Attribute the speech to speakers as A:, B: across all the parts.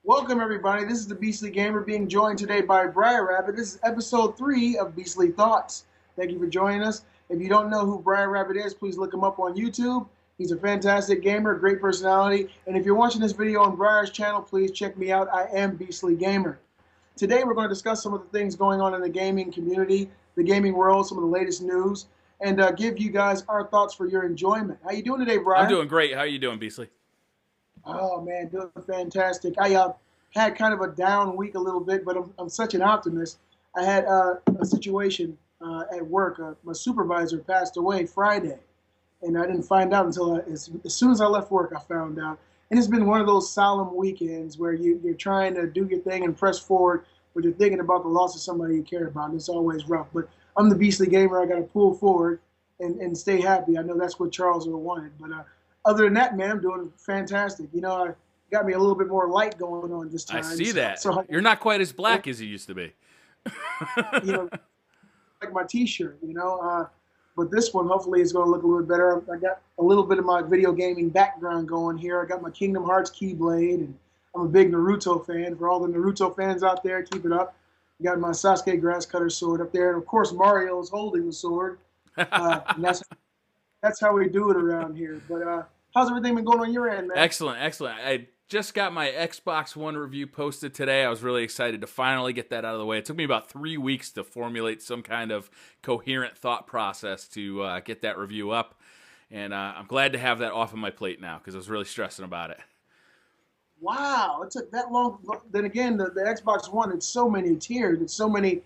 A: Welcome everybody, this is the Beastly Gamer being joined today by BriarRabbit. This is episode 3 of Beastly Thoughts. Thank you for joining us. If you don't know who BriarRabbit is, please look him up on YouTube. He's a fantastic gamer, great personality. And if you're watching this video on Briar's channel, please check me out. I am Beastly Gamer. Today we're going to discuss some of the things going on in the gaming community, the gaming world, some of the latest news, and give you guys our thoughts for your enjoyment. How you doing today, Brian?
B: I'm doing great. How are you doing, Beastly?
A: Oh man, doing fantastic. I had kind of a down week a little bit, but I'm such an optimist. I had a situation at work. My supervisor passed away Friday, and I didn't find out until as soon as I left work, I found out. And it's been one of those solemn weekends where you're trying to do your thing and press forward, but you're thinking about the loss of somebody you care about, and it's always rough. But I'm the Beastly Gamer. I got to pull forward and stay happy. I know that's what Charles would have wanted. But other than that, man, I'm doing fantastic. You know, I got me a little bit more light going on this time.
B: I see that. So, you're not quite as black as you used to be.
A: You know, like my T-shirt, you know. But this one, hopefully, is going to look a little bit better. I got a little bit of my video gaming background going here. I got my Kingdom Hearts Keyblade, and I'm a big Naruto fan. For all the Naruto fans out there, keep it up. I got my Sasuke grass cutter sword up there, and of course, Mario's holding the sword. And that's how we do it around here. But how's everything been going on your end, man?
B: Excellent, excellent. I just got my Xbox One review posted today. I was really excited to finally get that out of the way. It took me about 3 weeks to formulate some kind of coherent thought process to get that review up. And I'm glad to have that off of my plate now because I was really stressing about it.
A: Wow, it took that long. Then again, the Xbox One, it's so many tiers. It's so many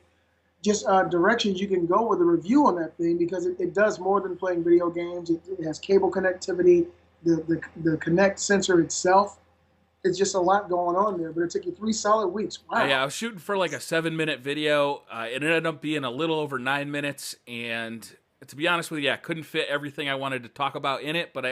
A: just directions you can go with a review on that thing because it does more than playing video games. It has cable connectivity, the Kinect sensor itself. It's just a lot going on there, but it took you 3 solid weeks. Wow.
B: Yeah, I was shooting for like a 7-minute video. It ended up being a little over 9 minutes, and to be honest with you, I couldn't fit everything I wanted to talk about in it, but I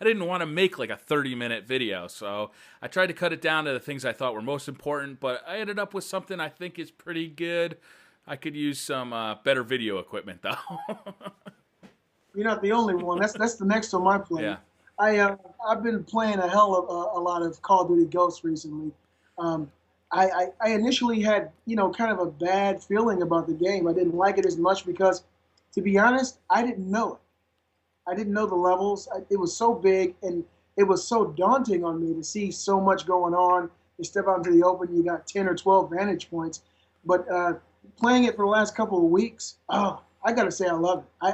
B: didn't want to make like a 30-minute video, so I tried to cut it down to the things I thought were most important, but I ended up with something I think is pretty good. I could use some better video equipment, though.
A: You're not the only one. That's the next on my plate.
B: Yeah.
A: I've been playing a hell of a lot of Call of Duty Ghosts recently. I initially had, you know, kind of a bad feeling about the game. I didn't like it as much because, to be honest, I didn't know it. I didn't know the levels. It was so big, and it was so daunting on me to see so much going on. You step out into the open, you got 10 or 12 vantage points. But playing it for the last couple of weeks, I got to say I love it. I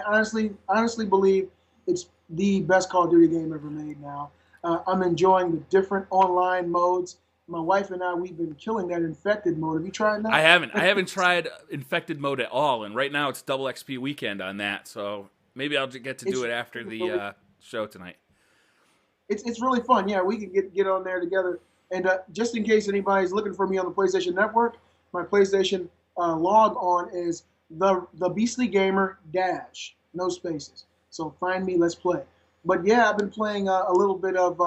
A: honestly believe it's the best Call of Duty game ever made now. I'm enjoying the different online modes. My wife and I, we've been killing that infected mode. Have you tried that?
B: I haven't tried infected mode at all, and right now it's double XP weekend on that, so maybe I'll get to do it after the show tonight.
A: It's really fun. Yeah, we can get on there together. And just in case anybody's looking for me on the PlayStation Network, my PlayStation log on is the Beastly Gamer dash, no spaces. So find me, let's play. But yeah, I've been playing a little bit of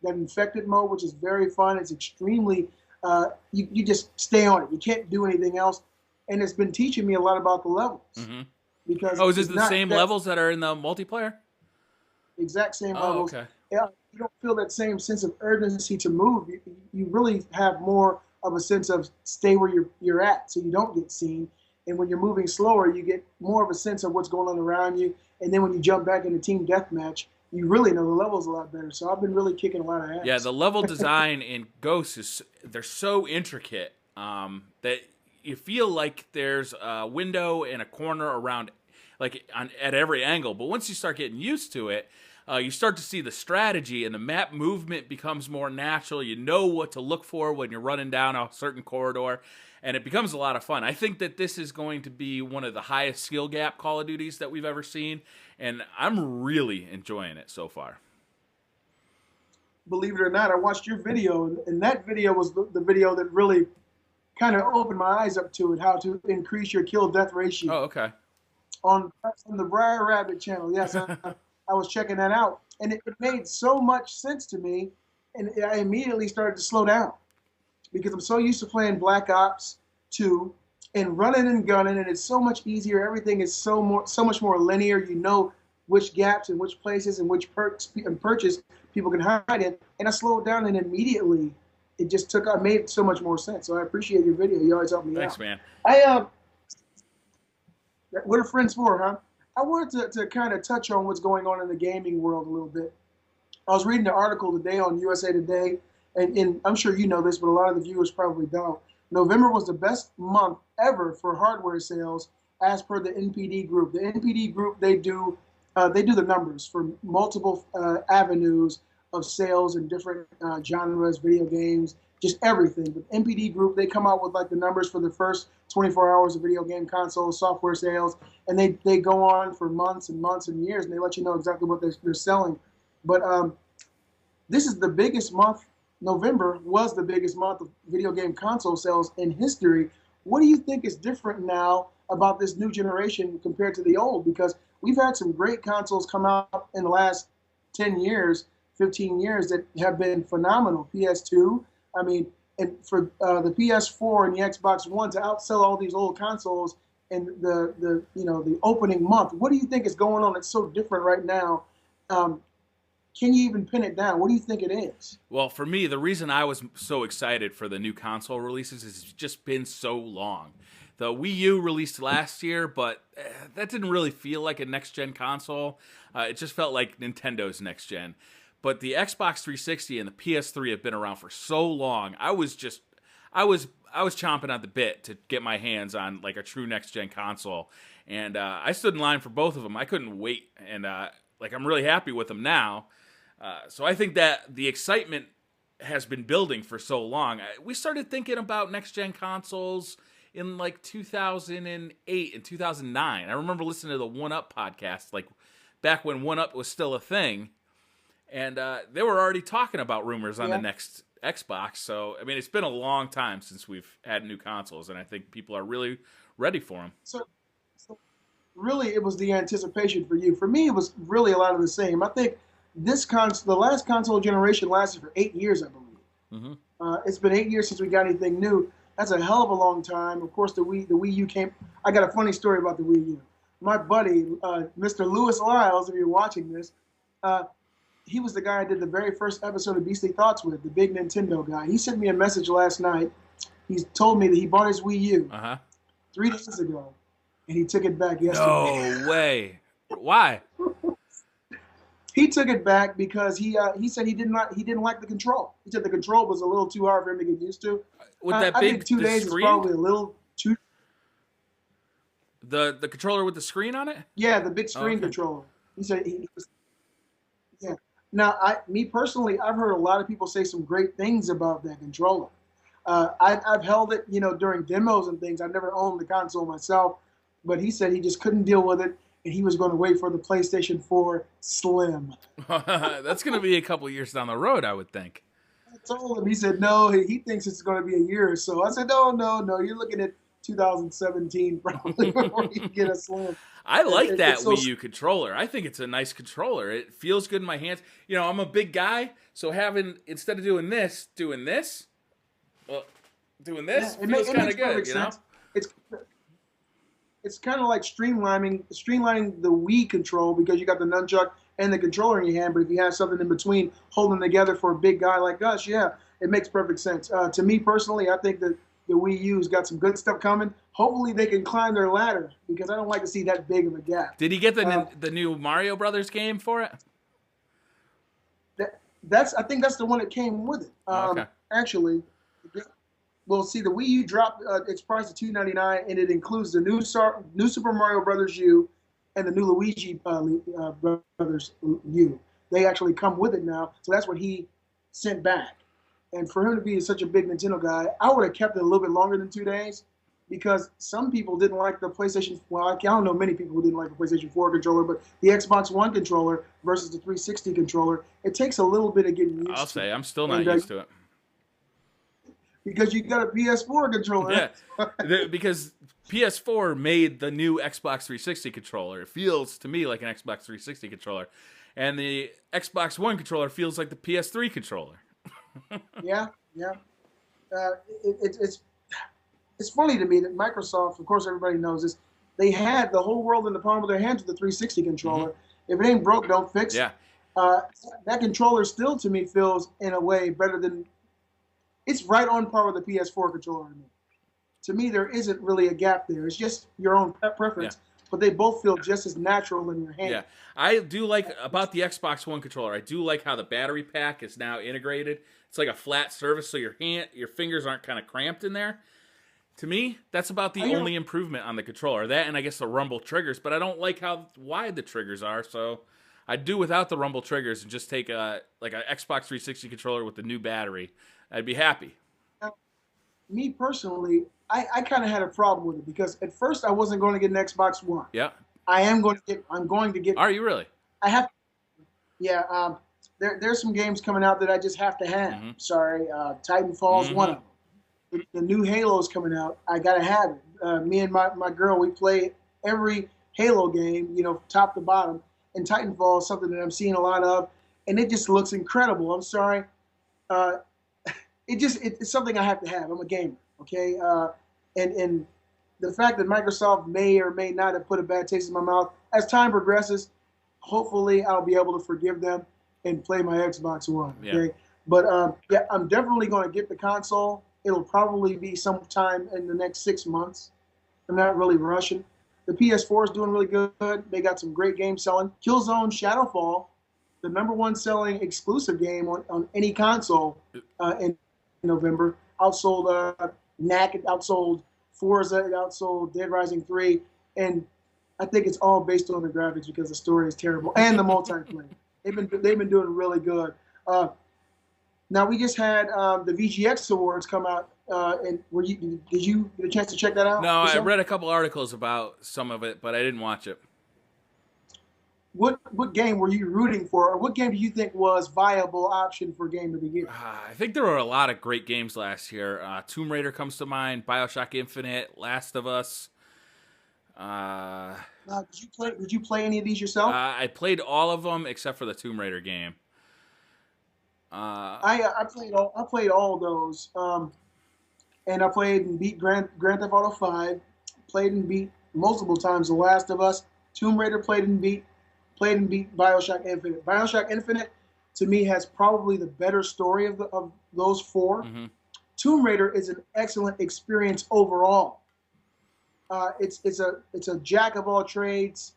A: that infected mode, which is very fun. It's extremely, you just stay on it. You can't do anything else. And it's been teaching me a lot about the levels. Mm-hmm. Because
B: is this the same levels that are in the multiplayer?
A: Exact same levels.
B: Okay.
A: Yeah, you don't feel that same sense of urgency to move. You really have more of a sense of stay where you're at so you don't get seen. And when you're moving slower, you get more of a sense of what's going on around you. And then when you jump back into team deathmatch, you really know the levels a lot better. So I've been really kicking a lot of ass.
B: Yeah, the level design in Ghosts they're so intricate that you feel like there's a window and a corner around, like at every angle. But once you start getting used to it, you start to see the strategy, and the map movement becomes more natural. You know what to look for when you're running down a certain corridor, and it becomes a lot of fun. I think that this is going to be one of the highest skill gap Call of Duties that we've ever seen, and I'm really enjoying it so far.
A: Believe it or not, I watched your video, and that video was the video that really kind of opened my eyes up to it, how to increase your kill-death ratio.
B: Oh, okay.
A: On the BriarRabbit channel, yes. I was checking that out, and it made so much sense to me, and I immediately started to slow down because I'm so used to playing Black Ops 2 and running and gunning, and it's so much easier. Everything is so much more linear. You know which gaps and which places and which perks and purchase people can hide in. And I slowed down, and immediately it just took. I made so much more sense. So I appreciate your video. You always help me
B: Thanks,
A: out.
B: man.
A: What are friends for, huh? I wanted to kind of touch on what's going on in the gaming world a little bit. I was reading an article today on USA Today, and I'm sure you know this, but a lot of the viewers probably don't. November was the best month ever for hardware sales, as per the NPD Group. The NPD Group, they do the numbers for multiple avenues of sales in different genres, video games, just everything. But NPD Group, they come out with like the numbers for the first 24 hours of video game console software sales, and they go on for months and months and years, and they let you know exactly what they're selling. But this is the biggest month. November was the biggest month of video game console sales in history. What do you think is different now about this new generation compared to the old? Because we've had some great consoles come out in the last 10 years, 15 years that have been phenomenal. PS2, I mean, and for the PS4 and the Xbox One to outsell all these old consoles in the opening month. What do you think is going on that's so different right now? Can you even pin it down? What do you think it is?
B: Well, for me, the reason I was so excited for the new console releases is it's just been so long. The Wii U released last year, but that didn't really feel like a next-gen console. It just felt like Nintendo's next-gen. But the Xbox 360 and the PS3 have been around for so long. I was chomping at the bit to get my hands on like a true next-gen console, and I stood in line for both of them. I couldn't wait, and I'm really happy with them now. So I think that the excitement has been building for so long. We started thinking about next-gen consoles in like 2008 and 2009. I remember listening to the One Up podcast, like back when One Up was still a thing, and they were already talking about rumors on the next Xbox. So, I mean, it's been a long time since we've had new consoles, and I think people are really ready for them.
A: So really, it was the anticipation for you. For me, it was really a lot of the same. I think the last console generation lasted for 8 years, I believe. Mm-hmm. It's been 8 years since we got anything new. That's a hell of a long time. Of course, the Wii U came. I got a funny story about the Wii U. My buddy, Mr. Lewis Lyles, if you're watching this, he was the guy I did the very first episode of Beastly Thoughts with, the big Nintendo guy. He sent me a message last night. He told me that he bought his Wii U 3 days ago, and he took it back yesterday.
B: No way. Why?
A: He took it back because he said he didn't like the control. He said the control was a little too hard for him to get used to.
B: With that
A: I
B: big
A: think 2 days
B: screen?
A: is probably a little too.
B: The controller with the screen on it?
A: Yeah, the big screen controller. He said yeah. Now, me personally, I've heard a lot of people say some great things about that controller. I've held it, during demos and things. I've never owned the console myself, but he said he just couldn't deal with it, and he was going to wait for the PlayStation 4 Slim.
B: That's going to be a couple years down the road, I would think.
A: I told him. He said no. He thinks it's going to be a year or so. I said no. You're looking at 2017 probably before you get a Slim.
B: I like that Wii U controller. I think it's a nice controller. It feels good in my hands. I'm a big guy, so instead of doing this feels kind of good.
A: It's kind of like streamlining the Wii control, because you got the nunchuck and the controller in your hand. But if you have something in between holding together for a big guy like us, it makes perfect sense. To me personally, I think that the Wii U's got some good stuff coming. Hopefully they can climb their ladder, because I don't like to see that big of a gap.
B: Did he get the new Mario Brothers game for it?
A: I think that's the one that came with it.
B: Okay.
A: Actually, well, see, the Wii U dropped its price to $299, and it includes the new Super Mario Brothers U and the new Luigi Brothers U. They actually come with it now, so that's what he sent back. And for him to be such a big Nintendo guy, I would have kept it a little bit longer than 2 days, because some people didn't like the PlayStation. Well, I don't know many people who didn't like the PlayStation 4 controller, but the Xbox One controller versus the 360 controller, it takes a little bit of getting used to.
B: I'll say I'm still not used to it.
A: Because you got a PS4 controller.
B: Yeah, because PS4 made the new Xbox 360 controller. It feels to me like an Xbox 360 controller, and the Xbox One controller feels like the PS3 controller.
A: Yeah. It's funny to me that Microsoft, of course, everybody knows this. They had the whole world in the palm of their hands with the 360 controller, If it ain't broke, don't fix it.
B: Yeah.
A: Uh, that controller still, to me, feels in a way better than. It's right on par with the PS4 controller. To me, there isn't really a gap there. It's just your own
B: Yeah.
A: preference, but they both feel just as natural in your hand.
B: Yeah, I do like about the Xbox One controller. I do like how the battery pack is now integrated. It's like a flat surface, so your fingers aren't kind of cramped in there. To me, that's about the only improvement on the controller. That and I guess the rumble triggers, but I don't like how wide the triggers are, so I'd do without the rumble triggers and just take a Xbox 360 controller with the new battery. I'd be happy.
A: Now, me personally, I kind of had a problem with it because at first I wasn't going to get an Xbox One.
B: Yeah.
A: I'm going to get.
B: Are you really?
A: I have. Yeah. There's some games coming out that I just have to have.
B: Mm-hmm.
A: Sorry, Titanfall's one of them. The new Halo's coming out. I gotta have it. Me and my girl, we play every Halo game, top to bottom. And Titanfall is something that I'm seeing a lot of, and it just looks incredible. I'm sorry. It's something I have to have. I'm a gamer, okay? And the fact that Microsoft may or may not have put a bad taste in my mouth, as time progresses, hopefully I'll be able to forgive them and play my Xbox One, okay?
B: Yeah.
A: But yeah, I'm definitely going to get the console. It'll probably be sometime in the next 6 months. I'm not really rushing. The PS4 is doing really good. They got some great games selling. Killzone Shadowfall, the #1 selling exclusive game on any console in November, outsold Knack, it outsold Forza, it outsold Dead Rising 3, and I think it's all based on the graphics because the story is terrible and the multiplayer. They've been doing really good. Now we just had the VGX Awards come out, and did you get a chance to check that out?
B: No, I read a couple articles about some of it, but I didn't watch it.
A: What game were you rooting for, or what game do you think was viable option for Game of the Year?
B: I think there were a lot of great games last year. Tomb Raider comes to mind, BioShock Infinite, Last of Us.
A: Did you play any of these yourself?
B: I played all of them except for the Tomb Raider game.
A: I played all of those, and I played and beat Grand Theft Auto 5. Played and beat multiple times The Last of Us. Tomb Raider played and beat BioShock Infinite. BioShock Infinite, to me, has probably the better story of those four.
B: Mm-hmm.
A: Tomb Raider is an excellent experience overall. It's a jack of all trades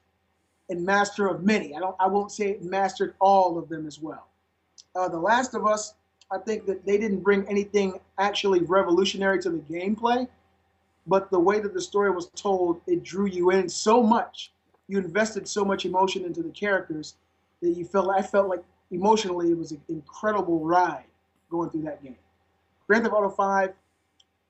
A: and master of many. I won't say it mastered all of them as well. The Last of Us, I think that they didn't bring anything actually revolutionary to the gameplay, but the way that the story was told, it drew you in so much. You invested so much emotion into the characters that I felt like emotionally it was an incredible ride going through that game. Grand Theft Auto 5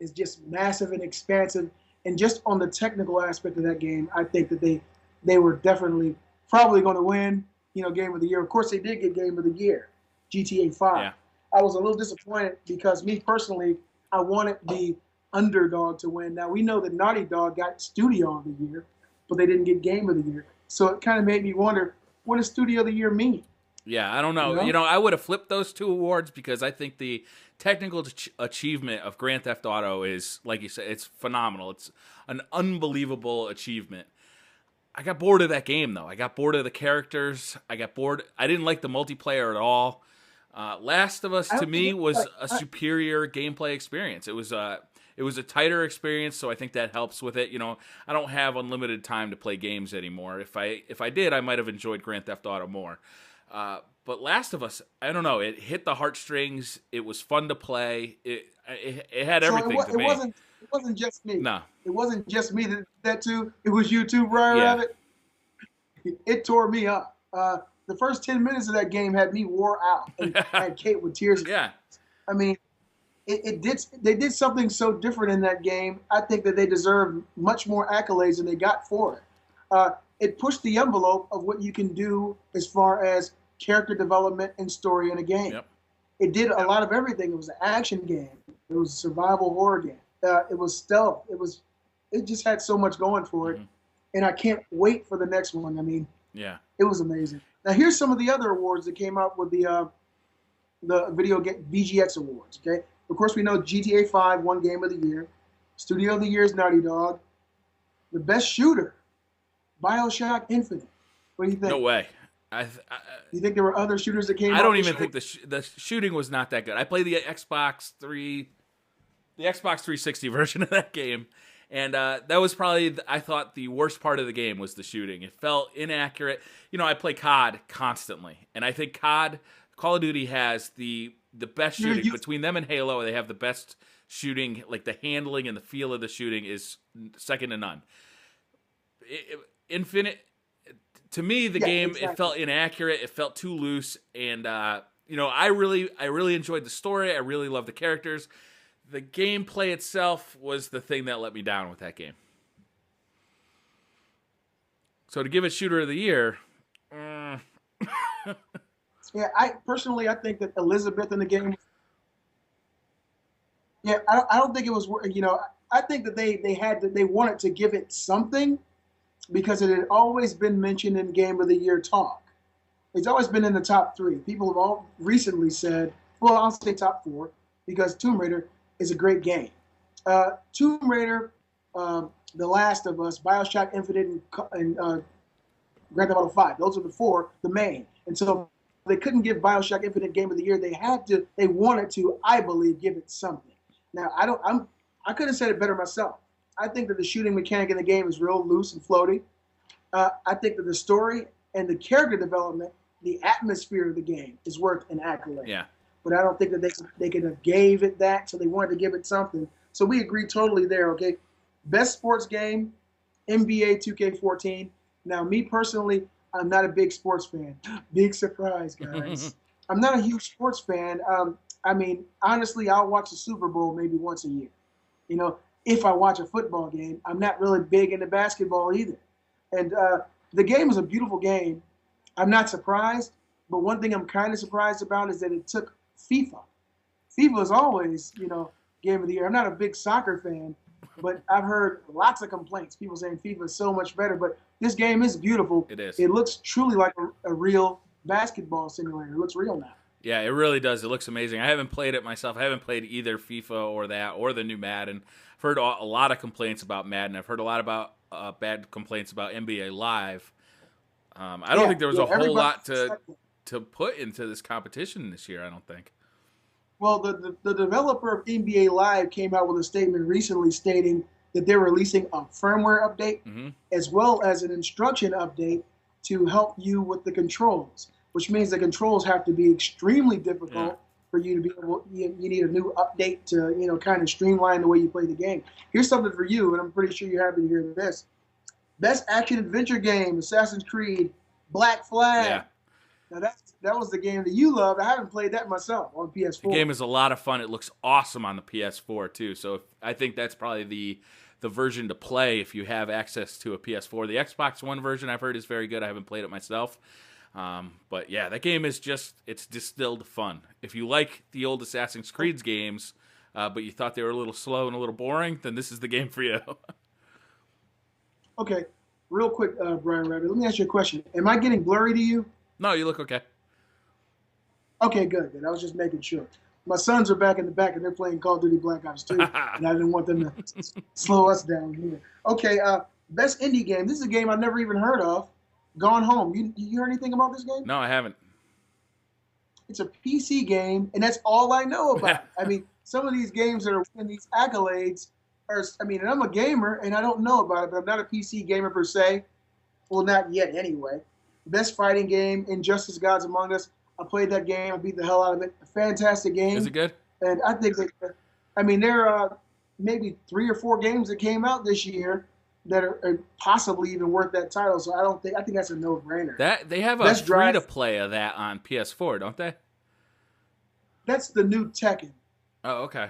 A: is just massive and expansive, and just on the technical aspect of that game, I think that they were definitely probably going to win, Game of the Year. Of course, they did get Game of the Year, GTA 5.
B: Yeah.
A: I was a little disappointed because me personally, I wanted the underdog to win. Now, we know that Naughty Dog got Studio of the Year, but they didn't get Game of the Year. So it kind of made me wonder, what does Studio of the Year mean?
B: Yeah, I don't know. I would have flipped those two awards because I think the technical achievement of Grand Theft Auto is, like you said, it's phenomenal. It's an unbelievable achievement. I got bored of that game, though. I got bored of the characters. I got bored. I didn't like the multiplayer at all. Last of Us, to me, was a superior gameplay experience. It was a tighter experience, so I think that helps with it. I don't have unlimited time to play games anymore. If I did, I might have enjoyed Grand Theft Auto more. But Last of Us, I don't know. It hit the heartstrings. It was fun to play. It had everything to me.
A: It wasn't just me.
B: No.
A: It wasn't just me that too. It was you too, BriarRabbit. Yeah. It tore me up. The first 10 minutes of that game had me wore out. And I had Kate with tears.
B: Yeah.
A: I mean, they did something so different in that game. I think that they deserve much more accolades than they got for it. It pushed the envelope of what you can do as far as character development and story in a game.
B: Yep.
A: It did a lot of everything. It was an action game. It was a survival horror game. It was stealth. It just had so much going for it. Mm-hmm. And I can't wait for the next one. I mean,
B: yeah,
A: it was amazing. Now here's some of the other awards that came out with the video game VGX awards. Okay, of course we know GTA 5 won Game of the Year. Studio of the Year is Naughty Dog. The best shooter, BioShock Infinite. What do you think?
B: No way.
A: You think there were other shooters that came
B: I
A: out
B: don't
A: this
B: even
A: year?
B: think the shooting was not that good. I played the Xbox 360 version of that game, and that was probably I thought the worst part of the game was the shooting. It felt inaccurate. I play COD constantly, and I think Call of Duty has the best shooting between them and Halo. They have the best shooting. Like the handling and the feel of the shooting is second to none. Infinite. To me, the game exactly. It felt inaccurate. It felt too loose, and I really enjoyed the story. I really loved the characters. The gameplay itself was the thing that let me down with that game. So to give it Shooter of the Year,
A: yeah, I think that Elizabeth in the game. Yeah, I don't think it was. I think that they wanted to give it something. Because it had always been mentioned in Game of the Year talk. It's always been in the top 3. People have all recently said, well, I'll say top 4, because Tomb Raider is a great game. Tomb Raider, The Last of Us, BioShock Infinite, and Grand Theft Auto 5. Those are the 4, the main. And so they couldn't give BioShock Infinite Game of the Year. They wanted to, I believe, give it something. Now, I could have said it better myself. I think that the shooting mechanic in the game is real loose and floaty. I think that the story and the character development, the atmosphere of the game is worth an accolade.
B: Yeah.
A: But I don't think that they could have gave it that, so they wanted to give it something. So we agree totally there, okay? Best sports game, NBA 2K14. Now, me personally, I'm not a big sports fan. Big surprise, guys. I'm not a huge sports fan. Honestly, I'll watch the Super Bowl maybe once a year. If I watch a football game, I'm not really big into basketball either. And the game is a beautiful game. I'm not surprised, but one thing I'm kind of surprised about is that it took FIFA. FIFA is always, game of the year. I'm not a big soccer fan, but I've heard lots of complaints. People saying FIFA is so much better, but this game is beautiful.
B: It is.
A: It looks truly like a real basketball simulator. It looks real now.
B: Yeah, it really does. It looks amazing. I haven't played it myself. I haven't played either FIFA or that or the new Madden. I've heard a lot of complaints about Madden. I've heard a lot about bad complaints about NBA Live. I don't think there was a whole lot to put into this competition this year, I don't think.
A: Well, the developer of NBA Live came out with a statement recently stating that they're releasing a firmware update as well as an instruction update to help you with the controls, which means the controls have to be extremely difficult for you to be able. You need a new update to kind of streamline the way you play the game. Here's something for you, and I'm pretty sure you're happy to hear this. Best action adventure game: Assassin's Creed Black Flag.
B: Yeah.
A: Now that was the game that you loved. I haven't played that myself on PS4.
B: The game is a lot of fun. It looks awesome on the PS4 too. So I think that's probably the version to play if you have access to a PS4. The Xbox One version I've heard is very good. I haven't played it myself. But yeah, that game is it's distilled fun. If you like the old Assassin's Creed games, but you thought they were a little slow and a little boring, then this is the game for you.
A: Okay, real quick, BriarRabbit, let me ask you a question. Am I getting blurry to you?
B: No, you look okay.
A: Okay, good. I was just making sure. My sons are back in the back, and they're playing Call of Duty Black Ops 2, and I didn't want them to slow us down here. Okay, best indie game. This is a game I've never even heard of. Gone Home. You heard anything about this game?
B: No, I haven't.
A: It's a PC game, and that's all I know about. I mean, some of these games that are winning these accolades are, and I'm a gamer, and I don't know about it, but I'm not a PC gamer per se. Well, not yet anyway. Best fighting game, Injustice Gods Among Us. I played that game. I beat the hell out of it. A fantastic game.
B: Is it good?
A: And I think that, there are maybe 3 or 4 games that came out this year that are possibly even worth that title. So I think that's a no-brainer.
B: That they have a free-to-play of that on PS4, don't they?
A: That's the new Tekken.
B: Oh, okay.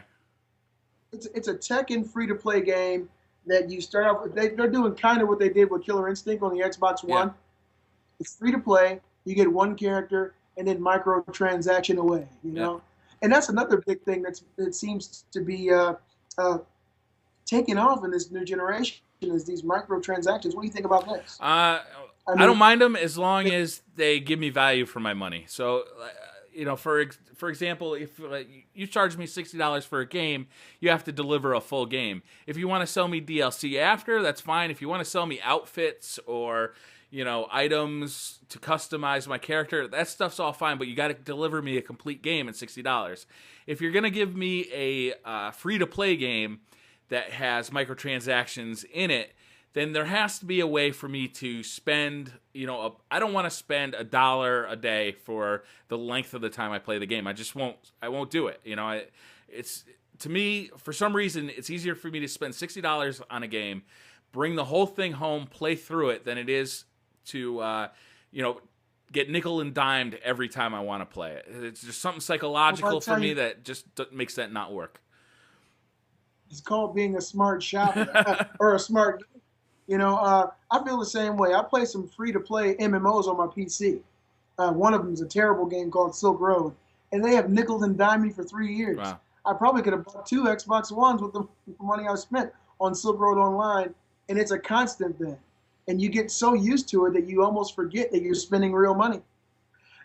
A: It's a Tekken free-to-play game that you start off with. They're doing kind of what they did with Killer Instinct on the Xbox One. Yeah. It's free-to-play. You get one character and then microtransaction away, know? Yeah. And that's another big thing that seems to be taking off in this new generation is these microtransactions. What do you think about this?
B: I don't mind them as long as they give me value for my money. So, for example, if you charge me $60 for a game, you have to deliver a full game. If you want to sell me DLC after, that's fine. If you want to sell me outfits or items to customize my character. That stuff's all fine, but you got to deliver me a complete game at $60. If you're gonna give me a free-to-play game that has microtransactions in it, then there has to be a way for me to spend, I don't want to spend $1 a day for the length of the time I play the game. I won't do it. It's, to me, for some reason, it's easier for me to spend $60 on a game, bring the whole thing home, play through it, than it is to, get nickel and dimed every time I want to play it. It's just something psychological for me that just makes that not work.
A: It's called being a smart shopper or a smart. I feel the same way. I play some free-to-play MMOs on my PC. One of them is a terrible game called Silk Road, and they have nickel and dimed me for 3 years.
B: Wow.
A: I probably could have bought 2 Xbox Ones with the money I spent on Silk Road Online, and it's a constant thing. And you get so used to it that you almost forget that you're spending real money.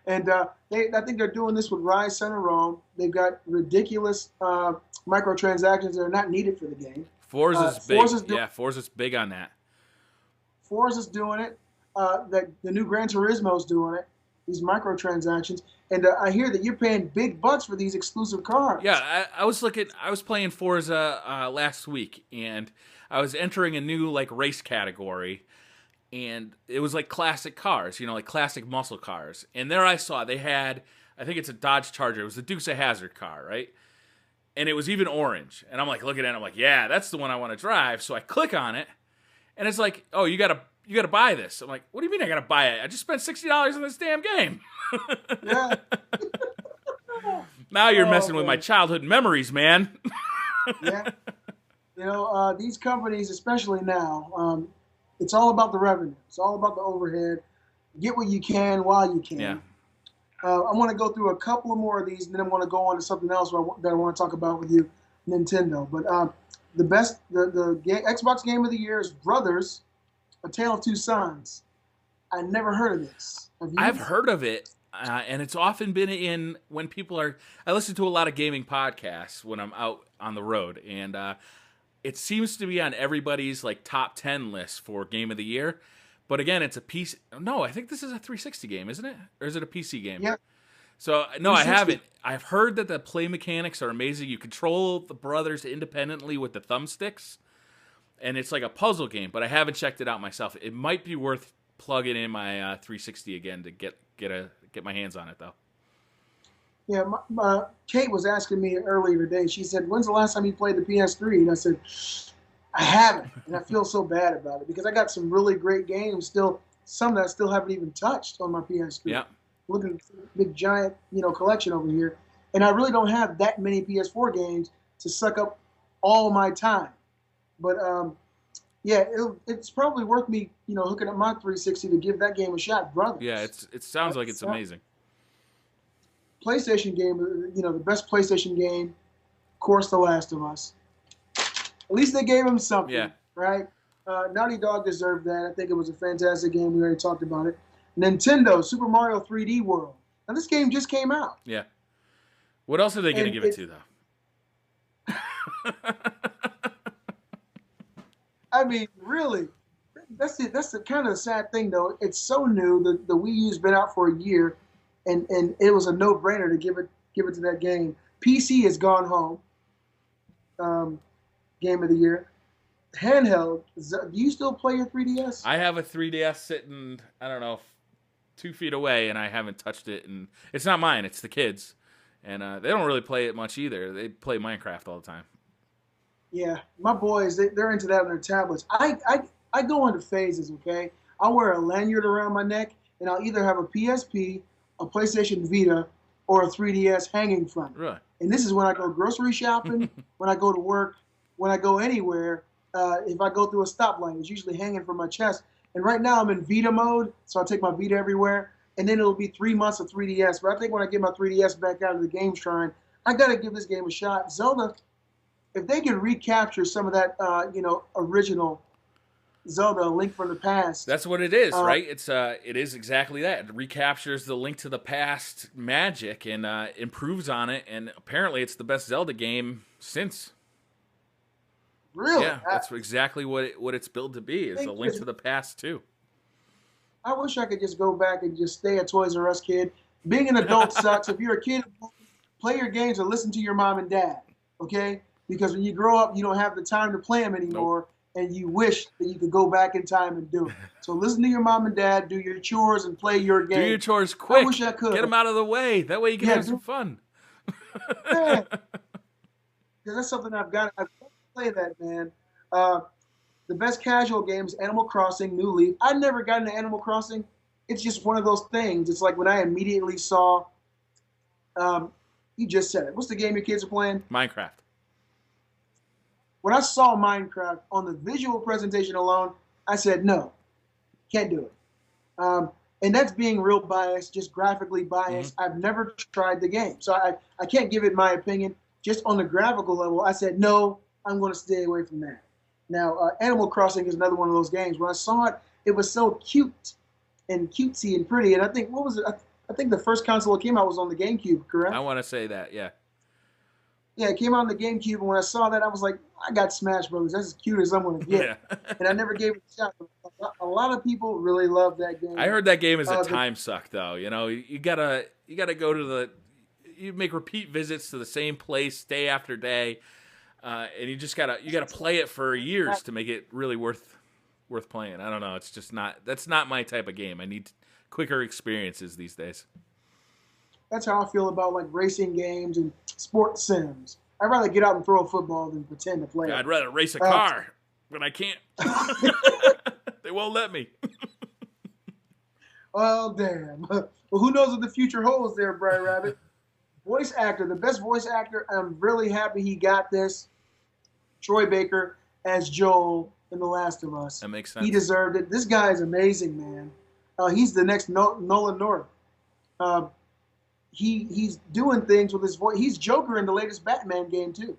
A: And I think they're doing this with Rise Center Rome. They've got ridiculous microtransactions that are not needed for the game.
B: Forza's big. Forza's big on that.
A: Forza's doing it. The new Gran Turismo's doing it. These microtransactions, and I hear that you're paying big bucks for these exclusive cars.
B: Yeah, I was playing Forza last week, and I was entering a new race category, and it was classic cars, like classic muscle cars. And there I saw they had, I think it's a Dodge Charger. It was the Dukes of Hazzard car, right? And it was even orange. And I'm looking at it, I'm yeah, that's the one I want to drive. So I click on it. And it's oh, you gotta buy this. I'm what do you mean I gotta buy it? I just spent $60 on this damn game.
A: Yeah.
B: Now you're messing with my childhood memories, man.
A: Yeah. These companies, especially now, it's all about the revenue. It's all about the overhead. Get what you can while you can.
B: Yeah.
A: I want to go through a couple of more of these, and then I'm going to go on to something else that I want to talk about with you, Nintendo. But the Xbox game of the year is Brothers, A Tale of Two Sons. I never heard of this.
B: I've heard of it, and it's often been in when people are. I listen to a lot of gaming podcasts when I'm out on the road, and it seems to be on everybody's top 10 list for game of the year. But again, it's a PC. No, I think this is a 360 game, isn't it? Or is it a PC game?
A: Yeah.
B: So, no, I haven't. I've heard that the play mechanics are amazing. You control the brothers independently with the thumbsticks, and it's like a puzzle game, but I haven't checked it out myself. It might be worth plugging in my 360 again to get my hands on it, though.
A: Yeah, Kate was asking me earlier today. She said, when's the last time you played the PS3? And I said, I haven't, and I feel so bad about it because I got some really great games still, some that I still haven't even touched on my PS3.
B: Yeah.
A: Looking at the big giant, collection over here, and I really don't have that many PS4 games to suck up all my time. But yeah, it's probably worth me, hooking up my 360 to give that game a shot, brother.
B: Yeah, it sounds like it's amazing.
A: PlayStation game, the best PlayStation game, of course, The Last of Us. At least they gave him something, right? Naughty Dog deserved that. I think it was a fantastic game. We already talked about it. Nintendo, Super Mario 3D World. Now, this game just came out.
B: Yeah. What else are they going to give it to, though?
A: I mean, really, that's the kind of sad thing, though. It's so new. The Wii U's been out for a year, and it was a no-brainer to give it to that game. PC has gone home. Game of the year. Handheld. Do you still play your 3DS?
B: I have a 3DS sitting, I don't know, 2 feet away, and I haven't touched it. And it's not mine; it's the kids, and they don't really play it much either. They play Minecraft all the time.
A: Yeah, my boys, they're into that on their tablets. I go into phases. Okay, I'll wear a lanyard around my neck, and I'll either have a PSP, a PlayStation Vita, or a 3DS hanging from it.
B: Really?
A: And this is when I go grocery shopping, when I go to work, when I go anywhere. If I go through a stoplight, it's usually hanging from my chest. And right now I'm in Vita mode, so I take my Vita everywhere. And then it'll be 3 months of 3DS. But I think when I get my 3DS back out of the game shrine, I got to give this game a shot. Zelda, if they can recapture some of that, original Zelda, A Link from the Past.
B: That's what it is, right? It is exactly that. It recaptures the Link to the Past magic and improves on it. And apparently it's the best Zelda game since.
A: Really?
B: Yeah, that's exactly what it's billed to be. Is A Link to the Past too.
A: I wish I could just go back and just stay a Toys R Us kid. Being an adult sucks. If you're a kid, play your games and listen to your mom and dad, okay? Because when you grow up, you don't have the time to play them anymore, nope. And you wish that you could go back in time and do it. So listen to your mom and dad, do your chores, and play your game.
B: Do your chores quick.
A: I wish I could.
B: Get them out of the way. That way you can have some fun.
A: Yeah. That's something I've got to play that, man. The best casual game is Animal Crossing, New Leaf. I never got into Animal Crossing. It's just one of those things. It's like when I immediately saw, you just said it. What's the game your kids are playing?
B: Minecraft.
A: When I saw Minecraft on the visual presentation alone, I said, no, can't do it. And that's being real biased, just graphically biased. I've never tried the game. So I can't give it my opinion. Just on the graphical level, I said, no, I'm going to stay away from that. Now, Animal Crossing is another one of those games. When I saw it, it was so cute and cutesy and pretty. And I think, what was it? I think the first console that came out was on the GameCube, correct?
B: I want to say that, yeah.
A: Yeah, it came out on the GameCube, and when I saw that, I was like, I got Smash Brothers. That's as cute as I'm going to get. Yeah. And I never gave it a shot. A lot of people really love that game.
B: I heard that game is a time suck, though. You know, you gotta go to you make repeat visits to the same place day after day. And you gotta play it for years to make it really worth playing. I don't know. It's just that's not my type of game. I need quicker experiences these days.
A: That's how I feel about like racing games and sports sims. I'd rather get out and throw a football than pretend to play.
B: I'd rather race a car, but I can't. They won't let me.
A: Well, damn. Well, who knows what the future holds there, BriarRabbit. Voice actor, the best voice actor. I'm really happy he got this. Troy Baker as Joel in The Last of Us.
B: That makes sense.
A: He deserved it. This guy is amazing, man. He's the next Nolan North. He's doing things with his voice. He's Joker in the latest Batman game too.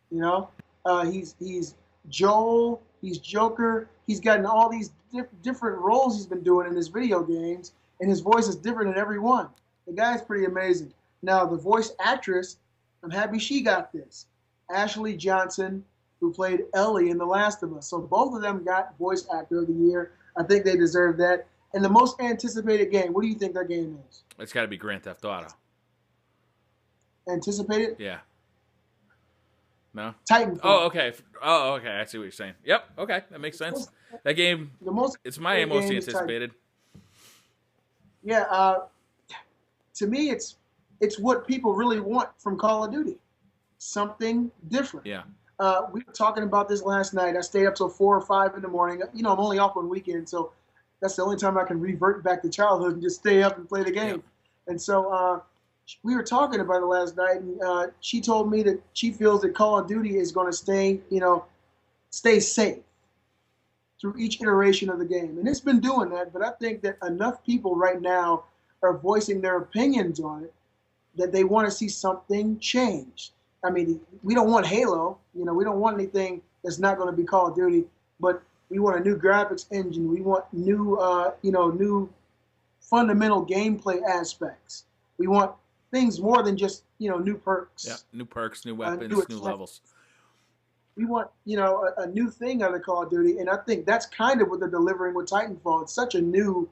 A: You know, he's Joel. He's Joker. He's gotten all these different roles he's been doing in his video games, and his voice is different in every one. The guy's pretty amazing. Now, the voice actress, I'm happy she got this. Ashley Johnson, who played Ellie in The Last of Us. So both of them got Voice Actor of the Year. I think they deserve that. And the most anticipated game, what do you think that game is?
B: It's got to be Grand Theft Auto.
A: Anticipated?
B: Yeah. No?
A: Titanfall.
B: Oh, okay. I see what you're saying. Yep. Okay, that makes sense. That game, it's my most anticipated.
A: Yeah. To me, it's what people really want from Call of Duty. Something different.
B: Yeah.
A: We were talking about this last night. I stayed up till 4 or 5 in the morning. You know, I'm only off on weekends, so that's the only time I can revert back to childhood and just stay up and play the game. Yeah. And so we were talking about it last night, and she told me that she feels that Call of Duty is going to stay safe through each iteration of the game. And it's been doing that, but I think that enough people right now are voicing their opinions on it that they want to see something change. I mean, we don't want Halo. You know, we don't want anything that's not going to be Call of Duty, but we want a new graphics engine. We want new, new fundamental gameplay aspects. We want things more than just, new perks.
B: Yeah, new perks, new weapons, new levels.
A: We want, a new thing out of Call of Duty, and I think that's kind of what they're delivering with Titanfall. It's such a new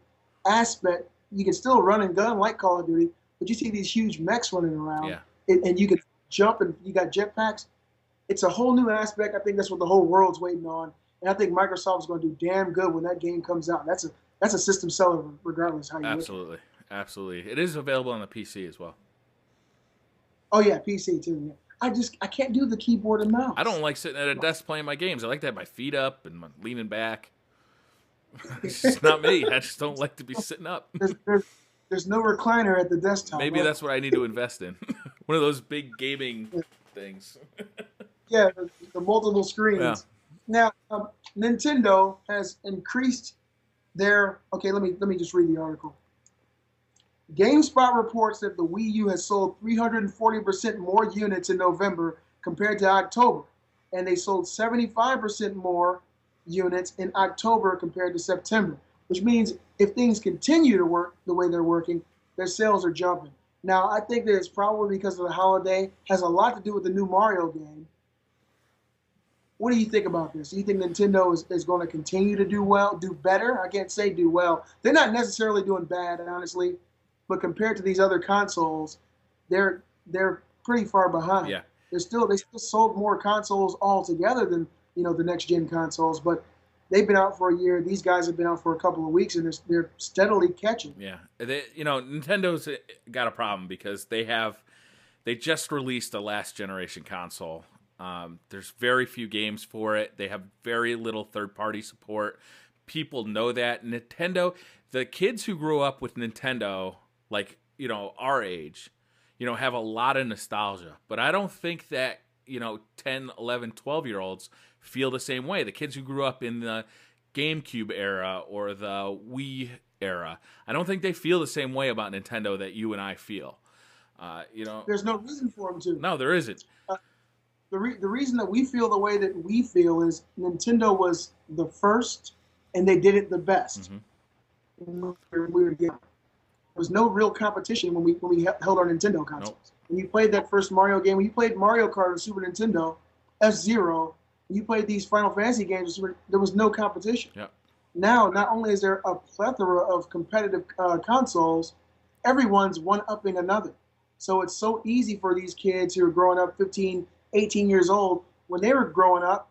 A: aspect. You can still run and gun like Call of Duty, but you see these huge mechs running around, and you can jump, and you got jetpacks. It's a whole new aspect. I think that's what the whole world's waiting on, and I think Microsoft's going to do damn good when that game comes out. That's a system seller, regardless how you
B: Absolutely.
A: Look at it.
B: Absolutely. It is available on the PC as well.
A: Oh yeah, PC too. Yeah. I can't do the keyboard and mouse.
B: I don't like sitting at a desk playing my games. I like to have my feet up and leaning back. It's just not me. I just don't like to be sitting up.
A: There's no recliner at the desktop.
B: Maybe that's what I need to invest in. One of those big gaming things.
A: Yeah, the multiple screens. Yeah. Now, Nintendo has increased their. Okay, let me just read the article. GameSpot reports that the Wii U has sold 340% more units in November compared to October, and they sold 75% more units in October compared to September, which means if things continue to work the way they're working, their sales are jumping. Now, I think that it's probably because of the holiday, has a lot to do with the new Mario game. What do you think about this? Do you think Nintendo is going to continue to do better? I can't say do well. They're not necessarily doing bad, honestly, but compared to these other consoles, they're pretty far behind.
B: Yeah.
A: They still sold more consoles altogether than the next gen consoles, but they've been out for a year. These guys have been out for a couple of weeks, and they're steadily catching.
B: Yeah, Nintendo's got a problem because they just released a last generation console. There's very few games for it. They have very little third party support. People know that. Nintendo, the kids who grew up with Nintendo, like, our age, have a lot of nostalgia. But I don't think that, 10, 11, 12-year-olds feel the same way. The kids who grew up in the GameCube era or the Wii era, I don't think they feel the same way about Nintendo that you and I feel.
A: There's no reason for them to.
B: No, there isn't.
A: The reason that we feel the way that we feel is Nintendo was the first, and they did it the best.
B: Mm-hmm.
A: We were young. There was no real competition when we held our Nintendo consoles.
B: Nope.
A: When you played that first Mario game, when you played Mario Kart on Super Nintendo, F-Zero, you played these Final Fantasy games, there was no competition.
B: Yep.
A: Now, not only is there a plethora of competitive consoles, everyone's one-upping another. So it's so easy for these kids who are growing up 15, 18 years old. When they were growing up,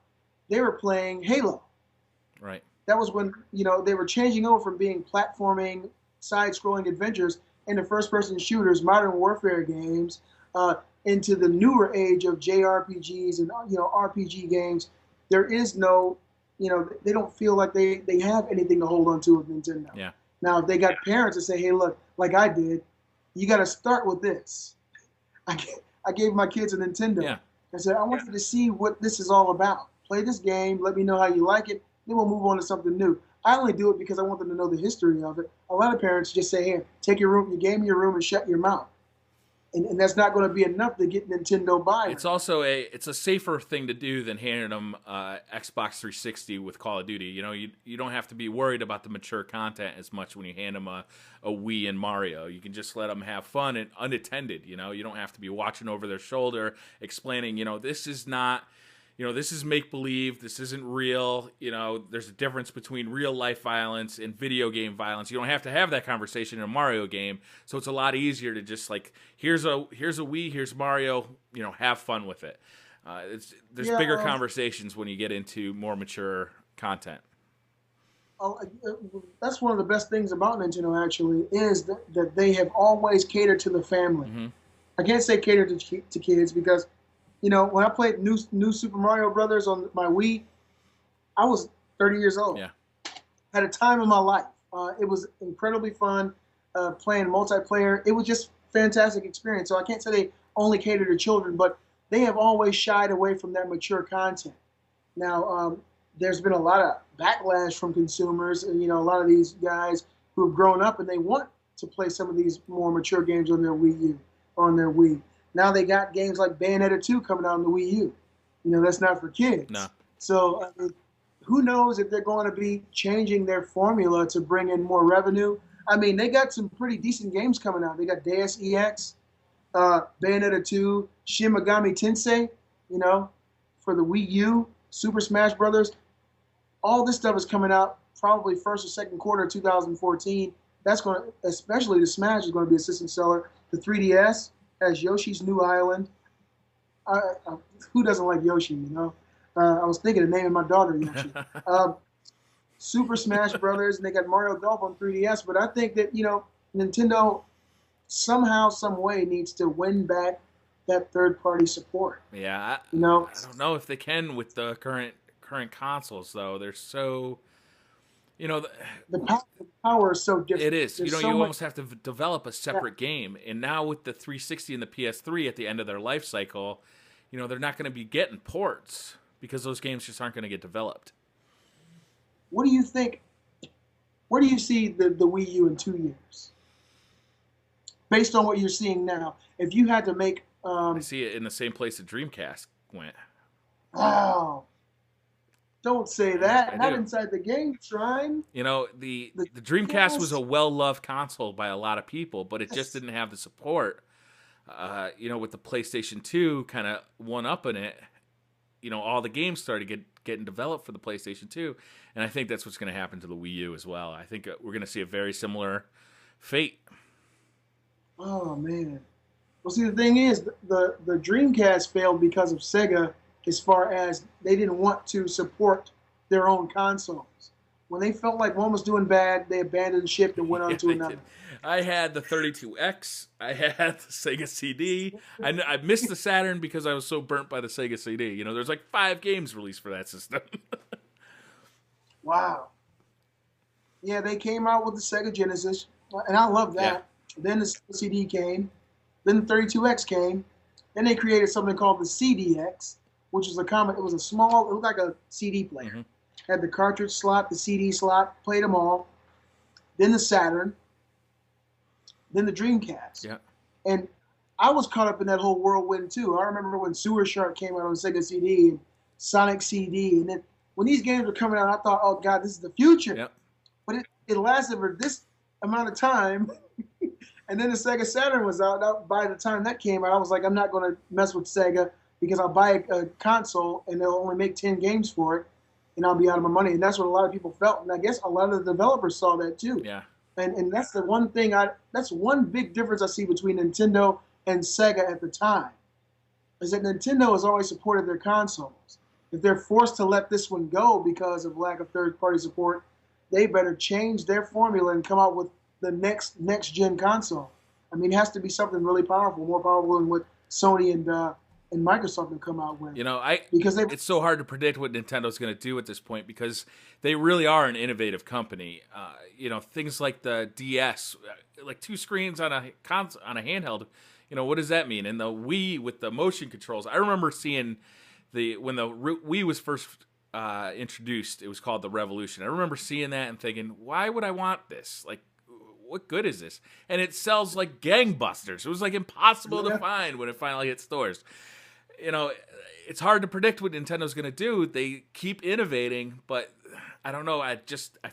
A: they were playing Halo.
B: Right.
A: That was when, they were changing over from being platforming, side-scrolling adventures into first-person shooters, modern warfare games, into the newer age of JRPGs and, RPG games. There is no, they don't feel like they have anything to hold on to with Nintendo.
B: Yeah.
A: Now, if they got parents that say, hey, look, like I did, you got to start with this. I gave my kids a Nintendo.
B: Yeah.
A: I said, I want you to see what this is all about. Play this game. Let me know how you like it. Then we'll move on to something new. I only do it because I want them to know the history of it. A lot of parents just say, here, take your game in your room and shut your mouth. And that's not going to be enough to get Nintendo by.
B: It's also a safer thing to do than handing them Xbox 360 with Call of Duty. You don't have to be worried about the mature content as much when you hand them a Wii and Mario. You can just let them have fun and unattended. You don't have to be watching over their shoulder, explaining, this is not, this is make-believe, this isn't real, there's a difference between real-life violence and video game violence. You don't have to have that conversation in a Mario game, so it's a lot easier to just, like, here's a Wii, here's Mario, have fun with it. There's bigger conversations when you get into more mature content.
A: That's one of the best things about Nintendo, actually, is that they have always catered to the family.
B: Mm-hmm.
A: I can't say cater to kids because, when I played New Super Mario Brothers on my Wii, I was 30 years old.
B: Yeah.
A: Had a time of my life. It was incredibly fun playing multiplayer. It was just fantastic experience. So I can't say they only cater to children, but they have always shied away from that mature content. Now, there's been a lot of backlash from consumers, and a lot of these guys who have grown up and they want to play some of these more mature games on their Wii U or on their Wii. Now they got games like Bayonetta 2 coming out on the Wii U. That's not for kids.
B: No.
A: So who knows if they're going to be changing their formula to bring in more revenue. They got some pretty decent games coming out. They got Deus Ex, Bayonetta 2, Shin Megami Tensei, for the Wii U, Super Smash Brothers. All this stuff is coming out probably first or second quarter of 2014. That's going to, especially the Smash, is going to be a system seller. The 3DS has Yoshi's New Island. Who doesn't like Yoshi, I was thinking of naming my daughter Yoshi. Super Smash Brothers, and they got Mario Golf on 3DS. But I think that, Nintendo somehow, some way needs to win back that third-party support.
B: Yeah, I don't know if they can with the current consoles, though. They're so...
A: the power is so different.
B: It is. You almost have to develop a separate game. And now with the 360 and the PS3 at the end of their life cycle, they're not going to be getting ports because those games just aren't going to get developed.
A: What do you think? Where do you see the Wii U in 2 years? Based on what you're seeing now, if you had to make...
B: I see it in the same place that Dreamcast went.
A: Wow. Don't say that. Not inside the game, Shrine.
B: The Dreamcast was a well-loved console by a lot of people, but it just didn't have the support. With the PlayStation 2 kind of one-upping it, all the games started getting developed for the PlayStation 2, and I think that's what's going to happen to the Wii U as well. I think we're going to see a very similar fate.
A: Oh man. Well, see, the thing is, the Dreamcast failed because of Sega, as far as they didn't want to support their own consoles. When they felt like one was doing bad, they abandoned ship and went on to another.
B: Did. I had the 32X. I had the Sega CD. I missed the Saturn because I was so burnt by the Sega CD. There's like 5 games released for that system.
A: Wow. Yeah, they came out with the Sega Genesis, and I love that. Yeah. Then the CD came. Then the 32X came. Then they created something called the CDX, which was it was a small, it looked like a CD player. Mm-hmm. Had the cartridge slot, the CD slot, played them all. Then the Saturn. Then the Dreamcast.
B: Yeah.
A: And I was caught up in that whole whirlwind too. I remember when Sewer Shark came out on Sega CD and Sonic CD. And then when these games were coming out, I thought, oh God, this is the future.
B: Yep.
A: But it lasted for this amount of time. And then the Sega Saturn was out. By the time that came out, I was like, I'm not going to mess with Sega because I'll buy a console and they'll only make 10 games for it. And I'll be out of my money. And that's what a lot of people felt. And I guess a lot of the developers saw that too.
B: Yeah.
A: And that's the one thing that's one big difference I see between Nintendo and Sega at the time, is that Nintendo has always supported their consoles. If they're forced to let this one go because of lack of third-party support, they better change their formula and come out with the next-gen console. I mean, it has to be something really powerful, more powerful than what Sony and Microsoft have come out with.
B: It's so hard to predict what Nintendo's going to do at this point because they really are an innovative company. Things like the DS, like 2 screens on a handheld. What does that mean? And the Wii with the motion controls. I remember seeing when the Wii was first introduced. It was called the Revolution. I remember seeing that and thinking, why would I want this? Like, what good is this? And it sells like gangbusters. It was like impossible to find when it finally hit stores. It's hard to predict what Nintendo's going to do. They keep innovating, but I don't know. I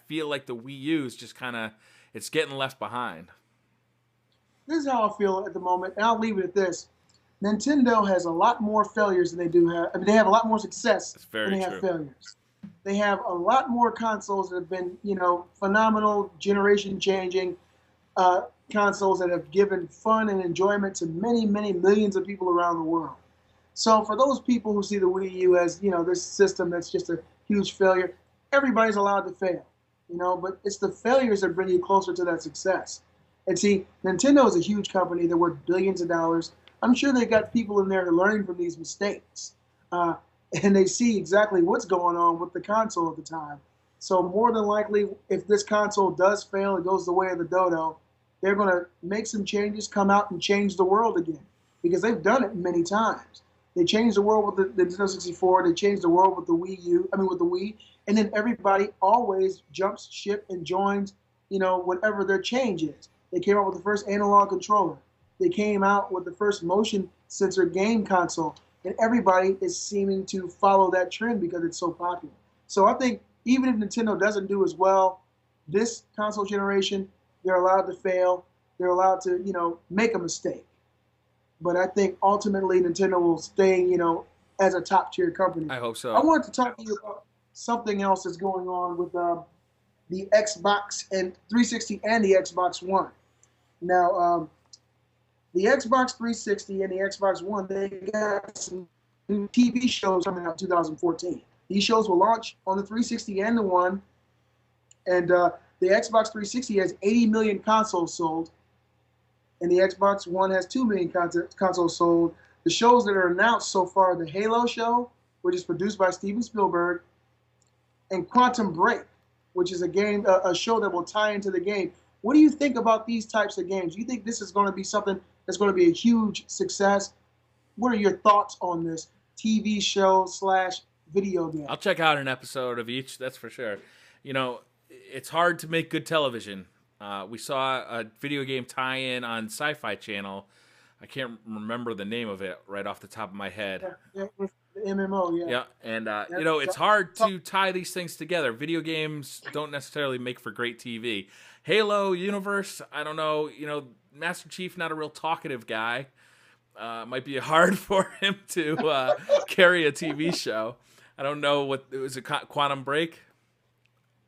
B: feel like the Wii U is just kind of, it's getting left behind.
A: This is how I feel at the moment, and I'll leave it at this. Nintendo has a lot more failures than they do have. I mean, they have a lot more success than they have failures. They have a lot more consoles that have been, phenomenal, generation-changing consoles that have given fun and enjoyment to many, many millions of people around the world. So for those people who see the Wii U as, this system that's just a huge failure, everybody's allowed to fail, but it's the failures that bring you closer to that success. And see, Nintendo is a huge company. They're worth billions of dollars. I'm sure they got people in there learning from these mistakes. And they see exactly what's going on with the console at the time. So more than likely, if this console does fail, it goes the way of the dodo, they're going to make some changes, come out and change the world again. Because they've done it many times. They changed the world with the Nintendo 64. They changed the world with the Wii. And then everybody always jumps ship and joins, whatever their change is. They came out with the first analog controller. They came out with the first motion sensor game console. And everybody is seeming to follow that trend because it's so popular. So I think even if Nintendo doesn't do as well this console generation, they're allowed to fail. They're allowed to, make a mistake. But I think ultimately Nintendo will stay, as a top-tier company.
B: I hope so.
A: I wanted to talk to you about something else that's going on with the Xbox and 360 and the Xbox One. Now, the Xbox 360 and the Xbox One, they got some new TV shows coming out in 2014. These shows will launch on the 360 and the One. And the Xbox 360 has 80 million consoles sold. And the Xbox One has 2 million consoles sold. The shows that are announced so far are the Halo show, which is produced by Steven Spielberg, and Quantum Break, which is a show that will tie into the game. What do you think about these types of games? Do you think this is going to be something that's going to be a huge success? What are your thoughts on this TV show / video game?
B: I'll check out an episode of each, that's for sure. It's hard to make good television. We saw a video game tie-in on Sci-Fi Channel. I can't remember the name of it right off the top of my head.
A: Yeah, the MMO, yeah.
B: Yeah, and it's hard to tie these things together. Video games don't necessarily make for great TV. Halo universe, I don't know. Master Chief, not a real talkative guy. might be hard for him to carry a TV show. I don't know what it was. A Quantum Break.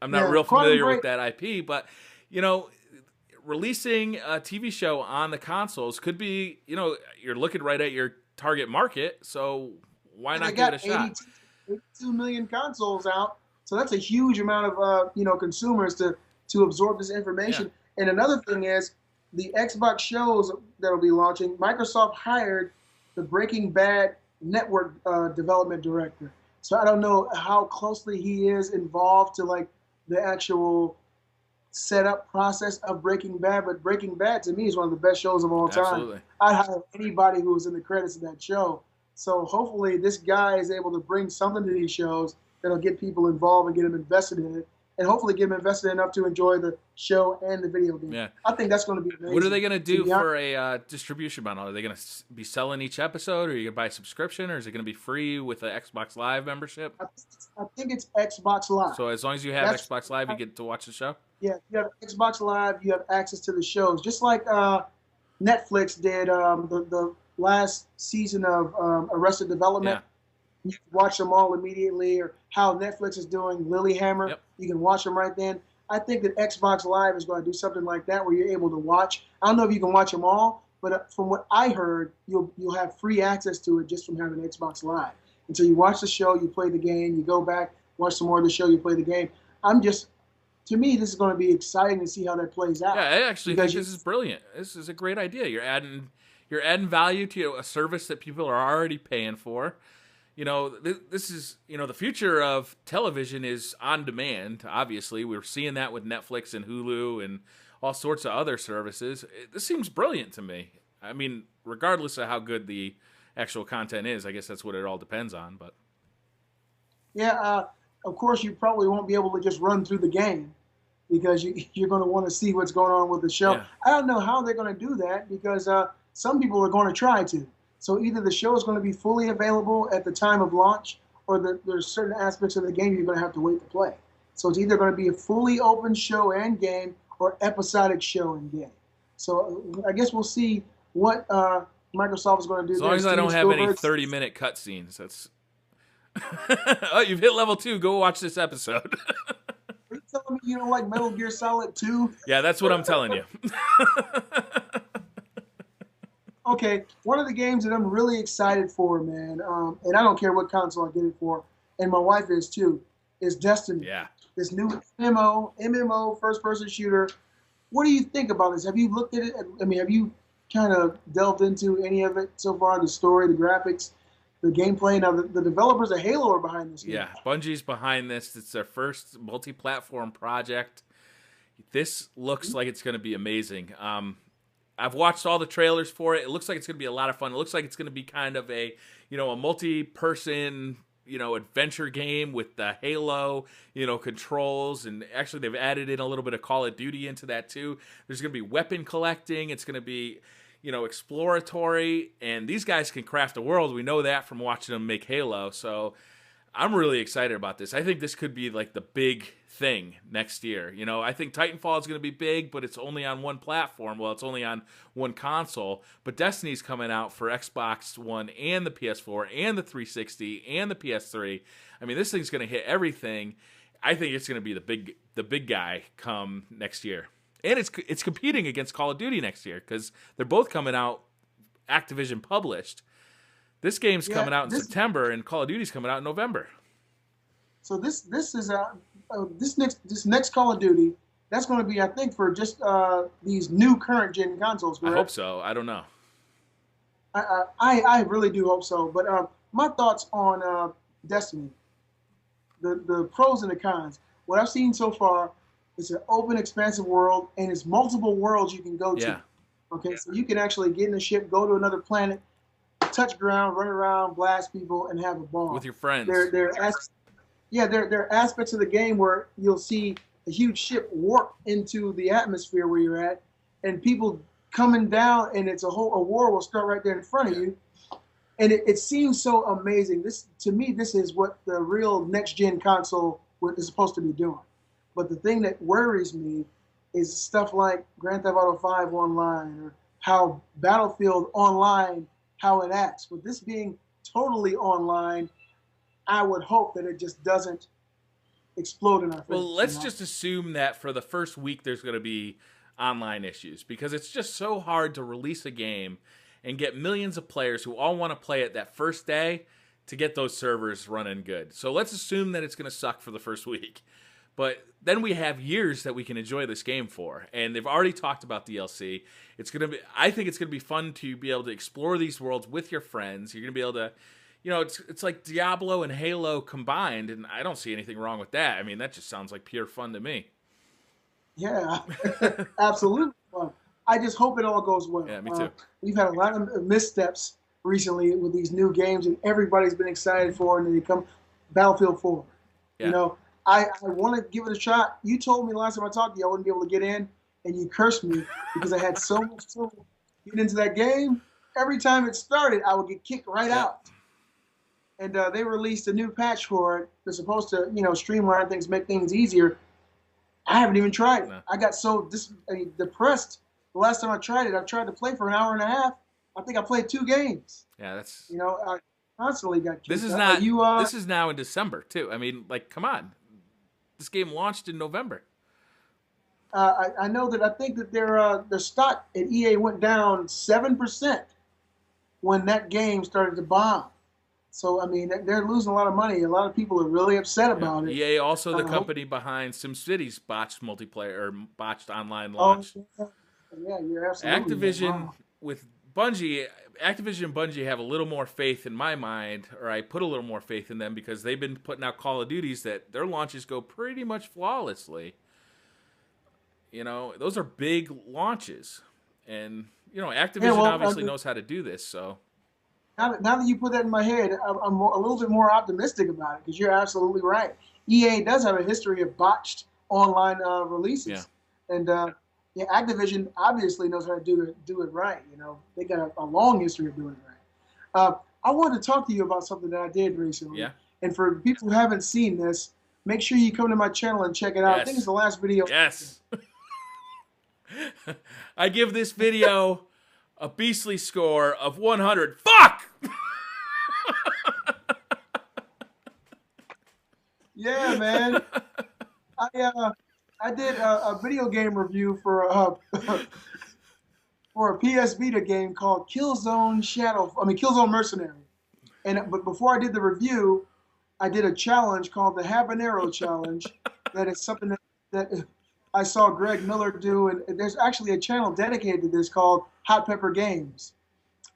B: I'm not real familiar with that IP, but you know, releasing a TV show on the consoles could be, you know, you're looking right at your target market, so why not give it a shot?
A: 82 million consoles out, so that's a huge amount of you know, consumers to absorb this information. Yeah. And another thing is the Xbox shows that'll be launching. Microsoft hired the Breaking Bad network development director, so I don't know how closely he is involved to like the actual setup process of Breaking Bad, but Breaking Bad to me is one of the best shows of all time.
B: Absolutely.
A: I'd hire anybody who was in the credits of that show. So hopefully this guy is able to bring something to these shows that'll get people involved and get them invested in it, and hopefully get them invested enough to enjoy the show and the video game.
B: Yeah.
A: I think that's going to be amazing.
B: What are they going to do for a distribution model? Are they going to be selling each episode, or are you going to buy a subscription, or is it going to be free with an Xbox Live membership?
A: I think it's Xbox Live.
B: So as long as you have Xbox Live, you get to watch the show?
A: Yeah, you have Xbox Live, you have access to the shows. Just like Netflix did the last season of Arrested Development. Yeah. You can watch them all immediately, or how Netflix is doing Lilyhammer. Yep. You can watch them right then. I think that Xbox Live is going to do something like that where you're able to watch. I don't know if you can watch them all, but from what I heard, you'll have free access to it just from having Xbox Live. And so you watch the show, you play the game, you go back, watch some more of the show, you play the game. To me, this is going to be exciting to see how that plays out.
B: Yeah, I actually think this is brilliant. This is a great idea. You're adding value to a service that people are already paying for. You know, this is, you know, the future of television is on demand. Obviously, we're seeing that with Netflix and Hulu and all sorts of other services. This seems brilliant to me. I mean, regardless of how good the actual content is, I guess that's what it all depends on. But
A: yeah, of course, you probably won't be able to just run through the game because you're going to want to see what's going on with the show. Yeah. I don't know how they're going to do that because some people are going to try to. So either the show is going to be fully available at the time of launch, or there's certain aspects of the game you're going to have to wait to play. So it's either going to be a fully open show and game, or episodic show and game. So I guess we'll see what Microsoft is going to do.
B: As long as I don't have any 30-minute cutscenes, that's. Oh, you've hit level 2. Go watch this episode.
A: Are you telling me you don't like Metal Gear Solid 2?
B: Yeah, that's what I'm telling you.
A: Okay, one of the games that I'm really excited for, man, and I don't care what console I get it for, and my wife is too, is Destiny.
B: Yeah.
A: This new MMO, first-person shooter. What do you think about this? Have you looked at it? I mean, have you kind of delved into any of it so far? The story, the graphics, the gameplay. Now, the developers of Halo are behind this game.
B: Yeah, Bungie's behind this. It's their first multi-platform project. This looks like it's going to be amazing. I've watched all the trailers for it. It looks like it's going to be a lot of fun. It looks like it's going to be kind of a, you know, a multi-person, you know, adventure game with the Halo, you know, controls. And actually, they've added in a little bit of Call of Duty into that, too. There's going to be weapon collecting. It's going to be, you know, exploratory. And these guys can craft a world. We know that from watching them make Halo. So I'm really excited about this. I think this could be like the big thing next year. You know, I think Titanfall is going to be big, but it's only on one platform. Well, it's only on one console. But Destiny's coming out for Xbox One and the PS4 and the 360 and the PS3. I mean, this thing's going to hit everything. I think it's going to be the big guy come next year. And it's competing against Call of Duty next year because they're both coming out Activision published. This game's coming out in September, and Call of Duty's coming out in November.
A: So this next Call of Duty, that's going to be, I think, for just these new current gen consoles. Correct?
B: I hope so. I don't know.
A: I really do hope so. But my thoughts on Destiny, the pros and the cons. What I've seen so far is an open, expansive world, and it's multiple worlds you can go to.
B: Yeah.
A: Okay, so you can actually get in a ship, go to another planet, touch ground, run around, blast people, and have a ball
B: with your friends.
A: There are aspects of the game where you'll see a huge ship warp into the atmosphere where you're at, and people coming down, and a war will start right there in front of you. And it seems so amazing. To me, this is what the real next-gen console is supposed to be doing. But the thing that worries me is stuff like Grand Theft Auto 5 Online, or how Battlefield Online how it acts. With this being totally online, I would hope that it just doesn't explode in our face.
B: Well, let's just assume that for the first week there's going to be online issues because it's just so hard to release a game and get millions of players who all want to play it that first day to get those servers running good. So let's assume that it's going to suck for the first week. But then we have years that we can enjoy this game for. And they've already talked about DLC. I think it's going to be fun to be able to explore these worlds with your friends. You're going to be able to, it's like Diablo and Halo combined, and I don't see anything wrong with that. I mean, that just sounds like pure fun to me.
A: Yeah, absolutely fun. I just hope it all goes well.
B: Yeah, me too.
A: We've had a lot of missteps recently with these new games, and everybody's been excited for it, and they come Battlefield 4.
B: Yeah.
A: I want to give it a shot. You told me last time I talked to you I wouldn't be able to get in, and you cursed me because I had so much trouble getting into that game. Every time it started, I would get kicked right out. And they released a new patch for it. They're supposed to, streamline things, make things easier. I haven't even tried it. No. I got so depressed the last time I tried it. I tried to play for an hour and a half. I think I played 2 games.
B: Yeah, that's.
A: I constantly got kicked.
B: This is This is now in December too. I mean, come on. This game launched in November.
A: I know that I think that their stock at EA went down 7% when that game started to bomb. So, I mean, they're losing a lot of money. A lot of people are really upset about it.
B: EA, also the company behind SimCity's botched multiplayer or botched online launch.
A: Yeah, you're absolutely
B: Activision with Bungie, Activision and Bungie have a little more faith in my mind, or I put a little more faith in them because they've been putting out Call of Duties that their launches go pretty much flawlessly. Those are big launches. And, Activision obviously knows how to do this, so...
A: Now that you put that in my head, I'm a little bit more optimistic about it because you're absolutely right. EA does have a history of botched online releases, and Activision obviously knows how to do it right. They got a long history of doing it right. I wanted to talk to you about something that I did recently.
B: Yeah.
A: And for people who haven't seen this, make sure you come to my channel and check it out. Yes. I think it's the last video.
B: Yes. I give this video a beastly score of 100. Fuck!
A: Yeah, man. I did a video game review for a PS Vita game called Killzone Mercenary. But before I did the review, I did a challenge called the Habanero Challenge. That is something that I saw Greg Miller do, and there's actually a channel dedicated to this called Hot Pepper Games.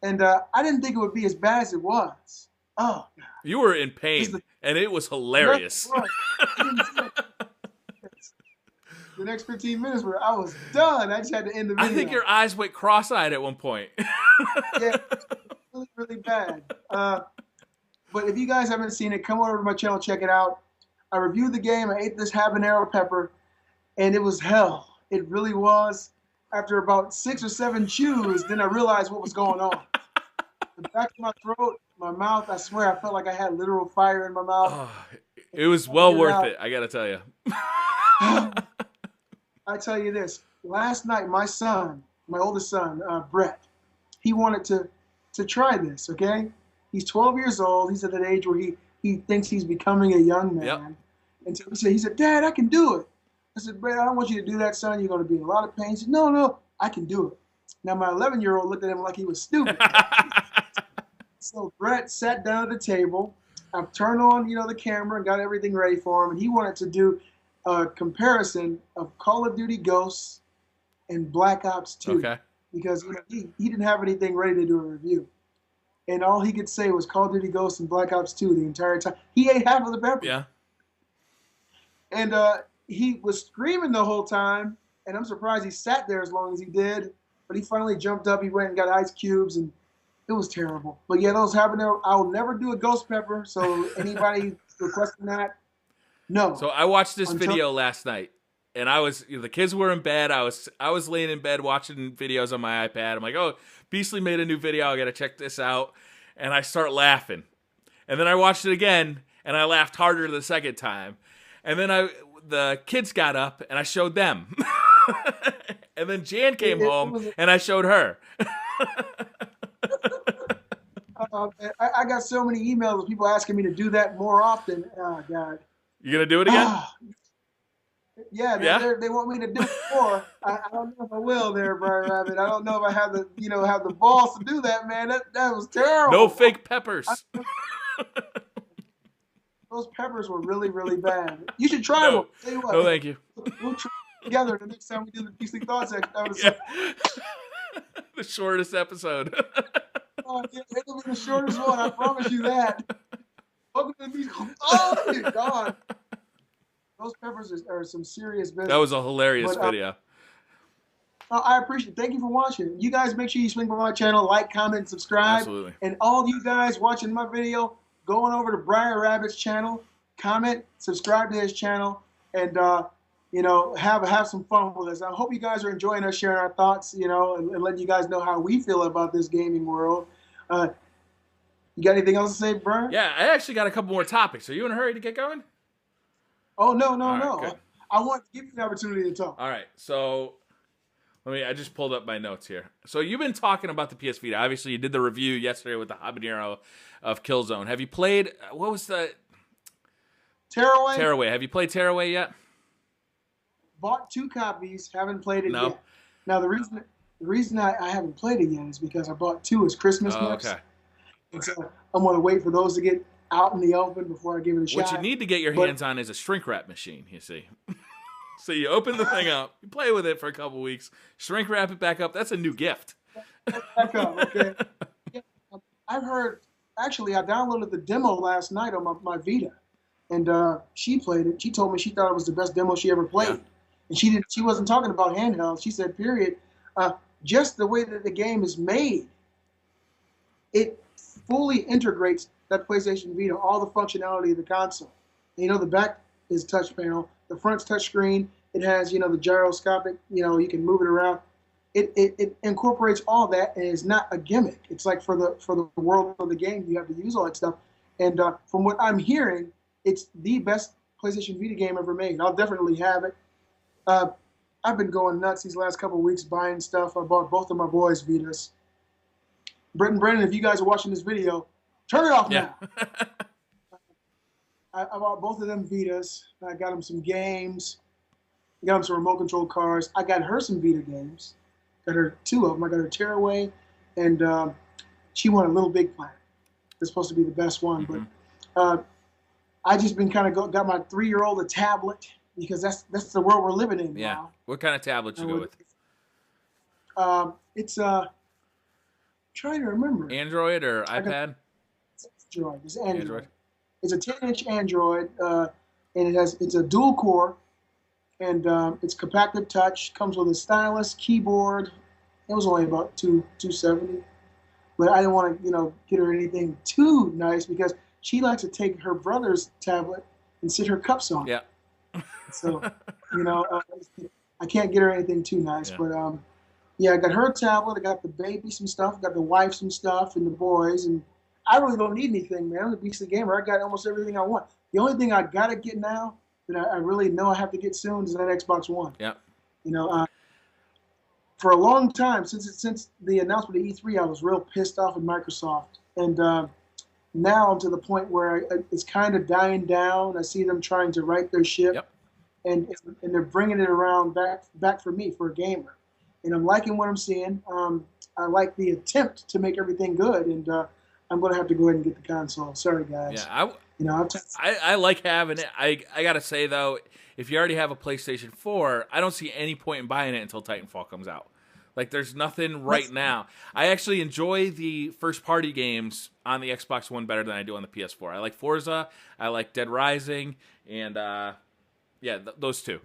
A: And I didn't think it would be as bad as it was. Oh, God.
B: You were in pain, and it was hilarious.
A: The next 15 minutes where I was done. I just had to end the video.
B: I think your eyes went cross-eyed at one point.
A: Yeah, really, really bad. But if you guys haven't seen it, come over to my channel, check it out. I reviewed the game. I ate this habanero pepper, and it was hell. It really was. After about 6 or 7 chews, then I realized what was going on. The back of my throat, my mouth, I swear I felt like I had literal fire in my mouth.
B: Oh, it was well worth it, I got to tell you.
A: I tell you this. Last night, my oldest son, Brett, he wanted to try this, okay? He's 12 years old. He's at that age where he thinks he's becoming a young man.
B: Yep.
A: And so he said, Dad, I can do it. I said, Brett, I don't want you to do that, son. You're going to be in a lot of pain. He said, no, I can do it. Now, my 11-year-old looked at him like he was stupid. So Brett sat down at the table. I've turned on, the camera and got everything ready for him. And he wanted to do a comparison of Call of Duty Ghosts and Black Ops 2.
B: Okay.
A: Because he didn't have anything ready to do a review. And all he could say was Call of Duty Ghosts and Black Ops 2 the entire time. He ate half of the pepper.
B: Yeah.
A: And he was screaming the whole time, and I'm surprised he sat there as long as he did. But he finally jumped up. He went and got ice cubes, and it was terrible. But yeah, those habanero. I'll never do a ghost pepper. So anybody requesting that, no.
B: So I watched this video last night, and I was the kids were in bed. I was laying in bed watching videos on my iPad. I'm like, oh, Beastly made a new video. I gotta check this out, and I start laughing, and then I watched it again, and I laughed harder the second time, and then the kids got up, and I showed them. And then Jan came home, and I showed her.
A: I got so many emails of people asking me to do that more often. Oh God.
B: You gonna do it again?
A: Ah, yeah,
B: Yeah.
A: they want me to do it more. I don't know if I will there, Briar Rabbit. I don't know if I have the have the balls to do that, man. That was
B: No
A: terrible.
B: fake peppers.
A: Those peppers were really, really bad. You should try
B: No.
A: one. Tell you what,
B: No, thank you.
A: we'll try together the next time we do the Beastly Thoughts episode.
B: Yeah. The shortest episode.
A: Oh, it'll be the shortest one. I promise you that. Welcome to these. Oh, God. Those peppers are some serious business.
B: That was a hilarious video.
A: I appreciate it. Thank you for watching. You guys make sure you swing by my channel, like, comment, subscribe.
B: Absolutely.
A: And all of you guys watching my video, go on over to BriarRabbit's channel, comment, subscribe to his channel, and have some fun with us. I hope you guys are enjoying us sharing our thoughts, and letting you guys know how we feel about this gaming world. You got anything else to say, Brian?
B: Yeah, I actually got a couple more topics. Are you in a hurry to get going?
A: Oh, no.
B: Good.
A: I want to give you the opportunity to talk.
B: All right, so I just pulled up my notes here. So you've been talking about the PS Vita. Obviously, you did the review yesterday with the habanero of Killzone. Have you played, what was the?
A: Tearaway?
B: Tearaway. Have you played Tearaway yet?
A: Bought 2 copies, haven't played it
B: No.
A: yet. Now, the reason I haven't played it yet is because I bought 2 as Christmas gifts.
B: Okay.
A: And so I'm going to wait for those to get out in the open before I give it a shot.
B: What you need to get your hands on is a shrink wrap machine, you see. So you open the thing up, you play with it for a couple weeks, shrink wrap it back up. That's a new gift.
A: Back up, okay? Yeah, I've heard, actually, I downloaded the demo last night on my Vita, and she played it. She told me she thought it was the best demo she ever played.
B: Yeah.
A: And she wasn't talking about handheld. She said, period, just the way that the game is made, it fully integrates that PlayStation Vita, all the functionality of the console. And, the back is touch panel. The front's touch screen. It has, the gyroscopic, you can move it around. It incorporates all that, and it's not a gimmick. It's like for the world of the game, you have to use all that stuff. And from what I'm hearing, it's the best PlayStation Vita game ever made. I'll definitely have it. I've been going nuts these last couple of weeks buying stuff. I bought both of my boys' Vitas. Brett and Brennan, if you guys are watching this video, turn it off now. I bought both of them Vitas. I got them some games. I got them some remote control cars. I got her some Vita games. Got her 2 of them. I got her Tearaway, and she won a Little Big Planet. It's supposed to be the best one, but I just been kind of got my 3-year-old a tablet because that's the world we're living in now.
B: What kind of tablet you go with?
A: It's trying to remember.
B: Android or iPad?
A: It's Android. It's Android. It's a 10-inch Android, and it's a dual core, and it's capacitive touch. Comes with a stylus, keyboard. It was only about $270, but I didn't want to get her anything too nice because she likes to take her brother's tablet and sit her cups on.
B: Yeah.
A: So I can't get her anything too nice, but I got her tablet. I got the baby some stuff. I got the wife some stuff, and the boys, and I really don't need anything, man. I'm a beastly gamer. I got almost everything I want. The only thing I gotta get now that I really know I have to get soon is that Xbox One.
B: Yeah.
A: For a long time, since the announcement of E3, I was real pissed off at Microsoft, and now I'm to the point where it's kind of dying down. I see them trying to right their ship, and they're bringing it around back for me, for a gamer, and I'm liking what I'm seeing. I like the attempt to make everything good, and I'm going to have to go ahead and get the console. Sorry, guys.
B: Yeah, I like having it. I got to say, though, if you already have a PlayStation 4, I don't see any point in buying it until Titanfall comes out. Like, there's nothing right now. I actually enjoy the first-party games on the Xbox One better than I do on the PS4. I like Forza, I like Dead Rising, and, those 2.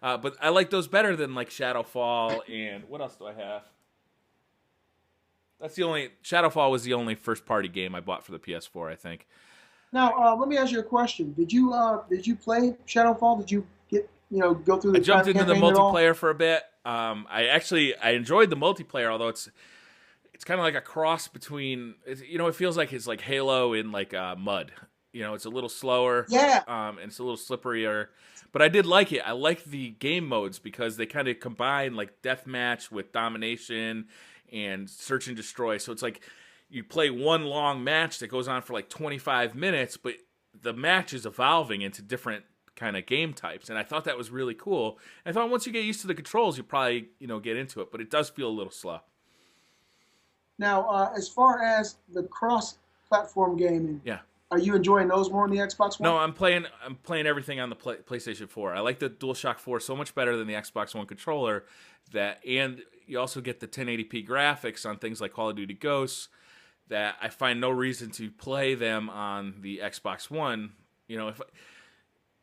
B: But I like those better than, like, Shadowfall, and what else do I have? Shadowfall was the only first-party game I bought for the PS4, I think.
A: Now, let me ask you a question. Did you play Shadowfall? Did you go through the
B: I jumped into the
A: campaign at all?
B: multiplayer for a bit. I enjoyed the multiplayer, although it's kind of like a cross between, it feels like it's like Halo in like mud. It's a little slower.
A: Yeah.
B: And it's a little slipperier. But I did like it. I liked the game modes because they kind of combine like deathmatch with domination and search and destroy. So it's like, you play one long match that goes on for like 25 minutes, but the match is evolving into different kind of game types, and I thought that was really cool. And I thought once you get used to the controls, you probably get into it, but it does feel a little slow.
A: Now, as far as the cross-platform gaming,
B: Yeah.
A: are you enjoying those more on the Xbox One?
B: No, I'm playing everything on the PlayStation 4. I like the DualShock 4 so much better than the Xbox One controller. And you also get the 1080p graphics on things like Call of Duty Ghosts. That I find no reason to play them on the Xbox One.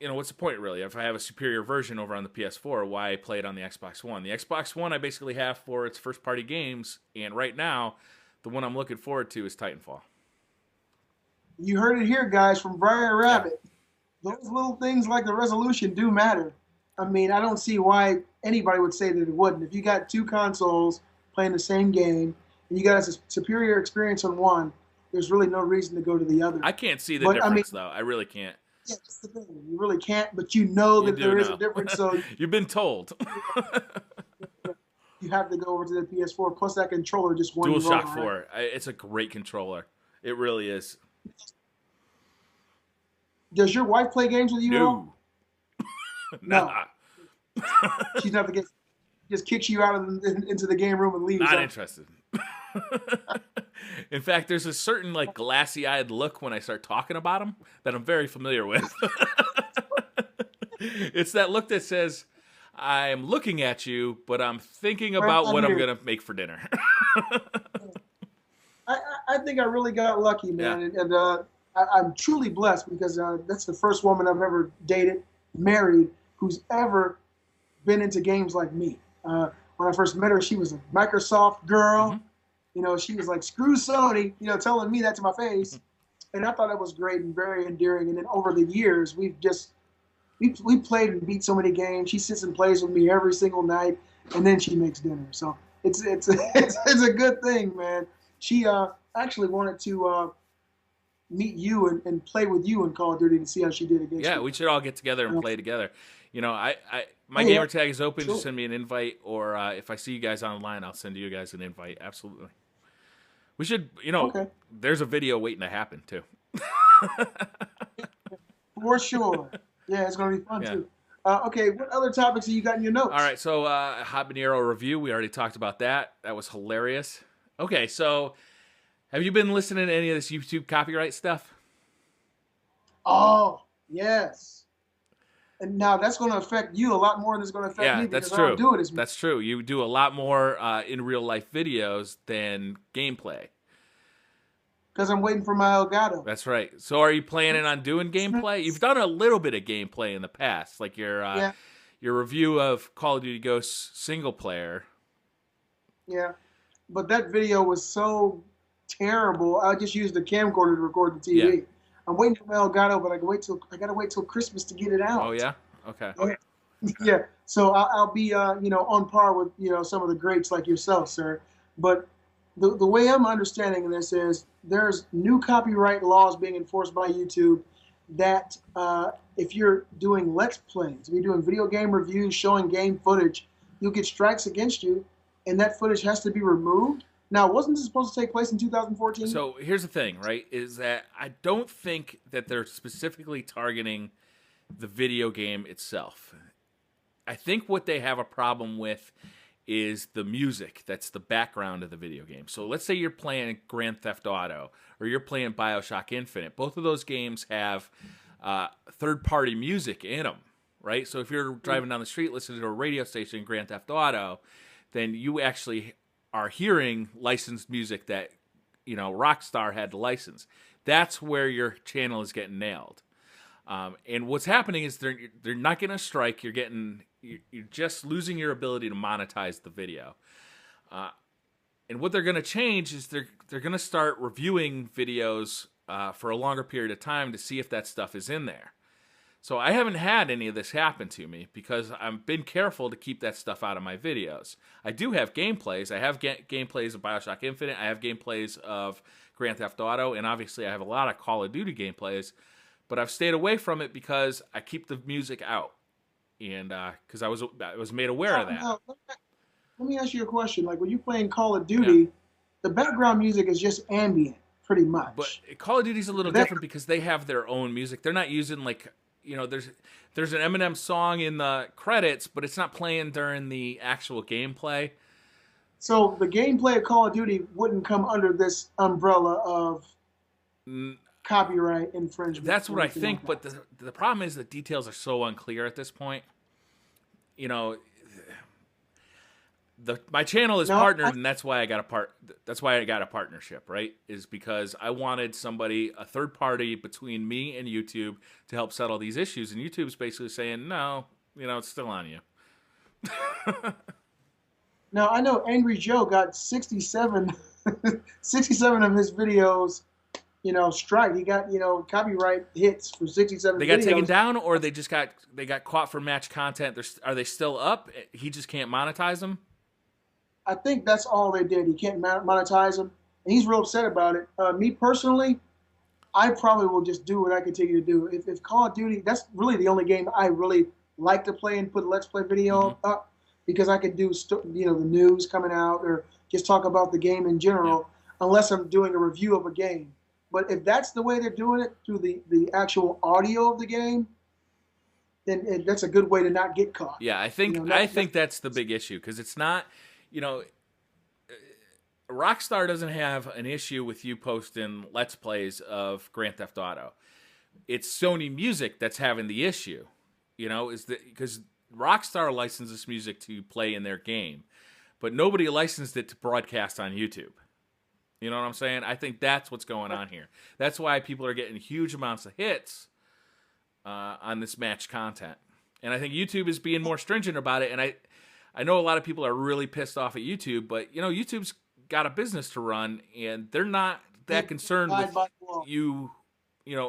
B: What's the point really? If I have a superior version over on the PS4, why play it on the Xbox One? The Xbox One I basically have for its first-party games, and right now, the one I'm looking forward to is Titanfall.
A: You heard it here, guys, from BriarRabbit. Yeah. Those little things like the resolution do matter. I mean, I don't see why anybody would say that it wouldn't. If you got two consoles playing the same game, and you got a superior experience on one, there's really no reason to go to the other.
B: I can't see the difference, though. I really can't.
A: Yeah, that's the thing. You really can't, but you know that there is a difference. So
B: you've been told.
A: You have to go over to the PS4. Plus, that controller just won.
B: DualShock 4. It's a great controller. It really is.
A: Does your wife play games with you?
B: No.
A: No. She's not the game. Just kicks you out into the game room and leaves.
B: Not interested. In fact, there's a certain like glassy-eyed look when I start talking about them that I'm very familiar with. It's that look that says, I'm looking at you, but I'm thinking about what I'm going to make for dinner.
A: I think I really got lucky, man. Yeah. And I'm truly blessed because that's the first woman I've ever dated, married, who's ever been into games like me. When I first met her, she was a Microsoft girl. Mm-hmm. She was like, screw Sony, telling me that to my face. And I thought that was great and very endearing. And then over the years, we played and beat so many games. She sits and plays with me every single night, and then she makes dinner. So it's a good thing, man. She actually wanted to meet you and play with you in Call of Duty to see how she did against you.
B: Yeah, we should all get together and play together. My gamer tag is open. Sure. Just send me an invite, or if I see you guys online, I'll send you guys an invite. Absolutely. We should, okay. There's a video waiting to happen, too.
A: For sure. Yeah, it's going to be fun, too. Okay, what other topics have you got in your notes?
B: All right, so Habanero review. We already talked about that. That was hilarious. Okay, so have you been listening to any of this YouTube copyright stuff?
A: Oh, yes. And now that's going to affect you a lot more than it's going to affect me because
B: that's true.
A: I don't do it as much.
B: That's true. You do a lot more in real life videos than gameplay.
A: Because I'm waiting for my Elgato.
B: That's right. So are you planning on doing gameplay? You've done a little bit of gameplay in the past, like your review of Call of Duty Ghosts single player.
A: Yeah, but that video was so terrible. I just used the camcorder to record the TV. Yeah. I'm waiting for my Elgato, but I gotta wait till Christmas to get it out.
B: Oh yeah, okay.
A: Yeah, so I'll be on par with some of the greats like yourself, sir. But the way I'm understanding this is there's new copyright laws being enforced by YouTube that if you're doing Let's Plays, if you're doing video game reviews showing game footage, you'll get strikes against you, and that footage has to be removed. Now, wasn't this supposed to take place in 2014?
B: So here's the thing, right, is that I don't think that they're specifically targeting the video game itself. I think what they have a problem with is the music that's the background of the video game. So let's say you're playing Grand Theft Auto or you're playing BioShock Infinite. Both of those games have third-party music in them, right? So if you're driving down the street listening to a radio station in Grand Theft Auto, then you actually are hearing licensed music that, Rockstar had to license. That's where your channel is getting nailed. And what's happening is they're not getting a strike. You're just losing your ability to monetize the video. And what they're going to change is they're going to start reviewing videos for a longer period of time to see if that stuff is in there. So I haven't had any of this happen to me because I've been careful to keep that stuff out of my videos. I do have gameplays. I have gameplays of BioShock Infinite. I have gameplays of Grand Theft Auto. And obviously I have a lot of Call of Duty gameplays. But I've stayed away from it because I keep the music out. And because I was made aware of that.
A: Let me ask you a question. Like when you're playing Call of Duty, the background music is just ambient, pretty
B: But
A: much.
B: Call of Duty's a little
A: That,
B: different because they have their own music. They're not using like there's an Eminem song in the credits, but it's not playing during the actual gameplay.
A: so the gameplay of Call of Duty wouldn't come under this umbrella of copyright infringement
B: That's
A: or
B: what I
A: anything
B: think,
A: like
B: but
A: that.
B: the problem is the details are so unclear at this point. You know, my channel is
A: No,
B: partnered, and that's why I got a partnership, right? Is because I wanted a third party between me and YouTube to help settle these issues, and YouTube's basically saying no, it's still on you.
A: now I know Angry Joe got 67, 67 of his videos, strike. He got, copyright hits for 67
B: They got taken
A: videos.
B: down, or they got caught for match content. Are they still up? He just can't monetize them.
A: I think that's all they did. He can't monetize them, and he's real upset about it. Me personally, I probably will just do what I continue to do. If Call of Duty, that's really the only game I really like to play and put Let's Play video up, because I can do the news coming out or just talk about the game in general, unless I'm doing a review of a game. But if that's the way they're doing it through the actual audio of the game, then that's a good way to not get caught.
B: Yeah, I think that's the big issue, because it's not, Rockstar doesn't have an issue with you posting Let's Plays of Grand Theft Auto. It's Sony Music that's having the issue, is that because Rockstar licenses music to play in their game, but nobody licensed it to broadcast on YouTube. You know what I'm saying? I think that's what's going on here. That's why people are getting huge amounts of hits on this match content. And I think YouTube is being more stringent about it. And I know a lot of people are really pissed off at YouTube, but, YouTube's got a business to run, and they're not that concerned with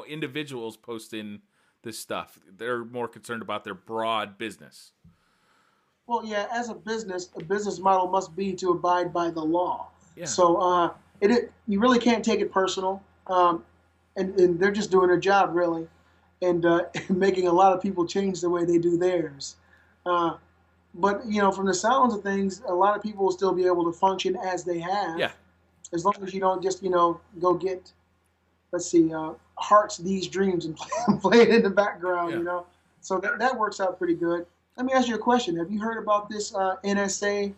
B: individuals posting this stuff. They're more concerned about their broad business.
A: Well, yeah, as a business model must be to abide by the law.
B: Yeah.
A: So you really can't take it personal, and they're just doing their job, really, and making a lot of people change the way they do theirs. But from the sounds of things, a lot of people will still be able to function as they have.
B: Yeah.
A: As long as you don't just go get, let's see, Hearts These Dreams and play it in the background.
B: Yeah.
A: So that works out pretty good. Let me ask you a question. Have you heard about this NSA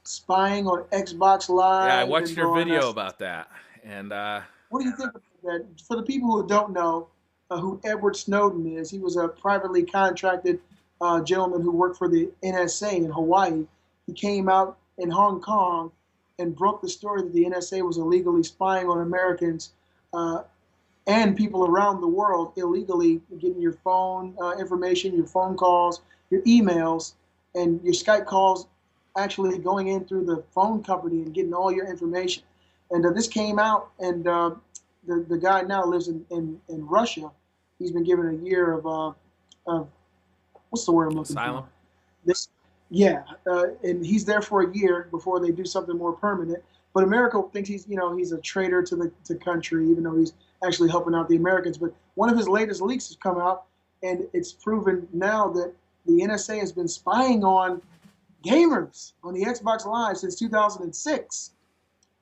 A: spying on Xbox Live?
B: Yeah, I watched your video about that. And
A: what do you think about that? For the people who don't know who Edward Snowden is, he was a privately contracted gentleman who worked for the NSA in Hawaii. He came out in Hong Kong and broke the story that the NSA was illegally spying on Americans and people around the world, illegally getting your phone information, your phone calls, your emails, and your Skype calls, actually going in through the phone company and getting all your information. And this came out, and the guy now lives in Russia. He's been given a year of what's the word I'm looking
B: asylum.
A: For? And he's there for a year before they do something more permanent. But America thinks he's a traitor to the country, even though he's actually helping out the Americans. But one of his latest leaks has come out, and it's proven now that the NSA has been spying on gamers on the Xbox Live since 2006,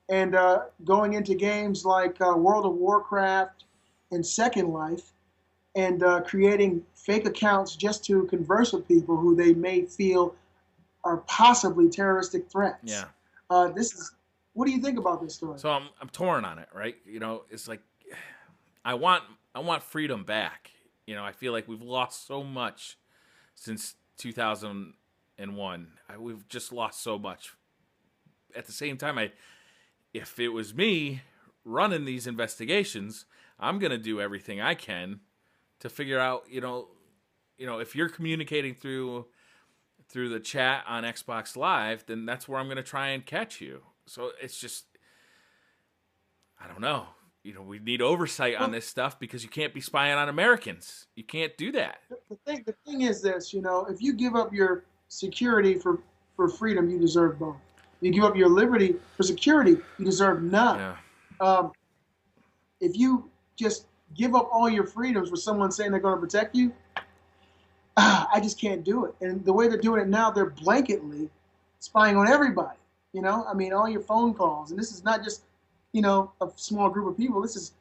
A: and going into games like World of Warcraft and Second Life, and creating fake accounts just to converse with people who they may feel are possibly terroristic threats.
B: Yeah.
A: What do you think about this story?
B: So I'm torn on it, right? It's like I want freedom back. I feel like we've lost so much since 2001. We've just lost so much. At the same time, if it was me running these investigations, I'm gonna do everything I can to figure out, if you're communicating through the chat on Xbox Live, then that's where I'm gonna try and catch you. So it's just, I don't know. We need oversight on this stuff, because you can't be spying on Americans. You can't do that.
A: The thing is this, if you give up your security for freedom, you deserve both. You give up your liberty for security, you deserve none. Yeah. If you just give up all your freedoms for someone saying they're going to protect you, I just can't do it. And the way they're doing it now, they're blanketly spying on everybody. You know, I mean, all your phone calls, and this is not just, you know, a small group of people. This is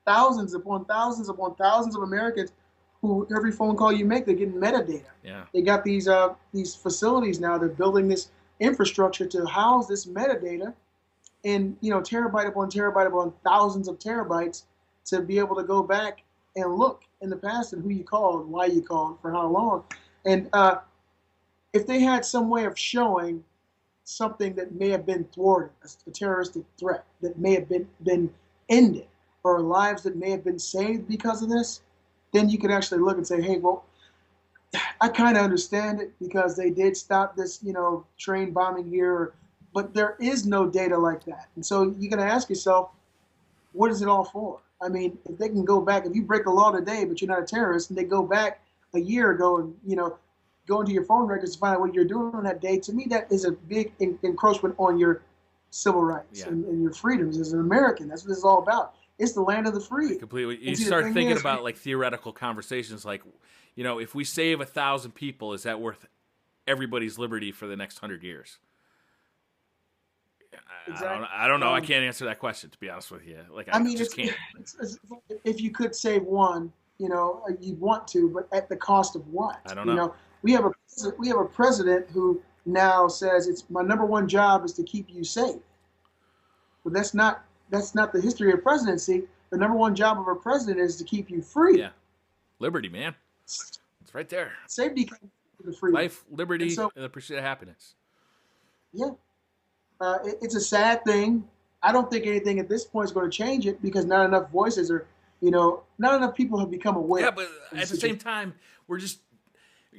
A: thousands upon thousands of Americans who every phone call you make, they're getting metadata.
B: Yeah.
A: They got these facilities now. They're building this infrastructure to house this metadata in, you know, terabyte upon thousands of terabytes to be able to go back and look in the past and who you called, why you called, for how long. And if they had some way of showing something that may have been thwarted, a terroristic threat that may have been ended, or lives that may have been saved because of this, then you could actually look and say, hey, well, I kind of understand it because they did stop this, you know, train bombing here, but there is no data like that. And so you're going to ask yourself, what is it all for? I mean, if they can go back, if you break the law today, but you're not a terrorist, and they go back a year ago and, you know, go into your phone records to find out what you're doing on that day, to me, that is a big encroachment on your civil rights and your freedoms as an American. That's what this is all about. It's the land of the free.
B: Completely. You start thinking about like theoretical conversations like, you know, if we save 1,000 people, is that worth everybody's liberty for the next 100 years? Exactly. I don't know. I can't answer that question, to be honest with you. Like, I mean, just can't.
A: If you could save one, you know, you'd want to, but at the cost of what?
B: I don't know.
A: You know, we have a president who now says it's my number one job is to keep you safe. But that's not the history of presidency. The number one job of a president is to keep you free.
B: Yeah, liberty, man. It's right there.
A: Safety comes with the freedom.
B: Life, liberty, and the pursuit of happiness.
A: Yeah. It's a sad thing. I don't think anything at this point is going to change it because not enough voices are, you know, not enough people have become aware.
B: Yeah, but at the same time,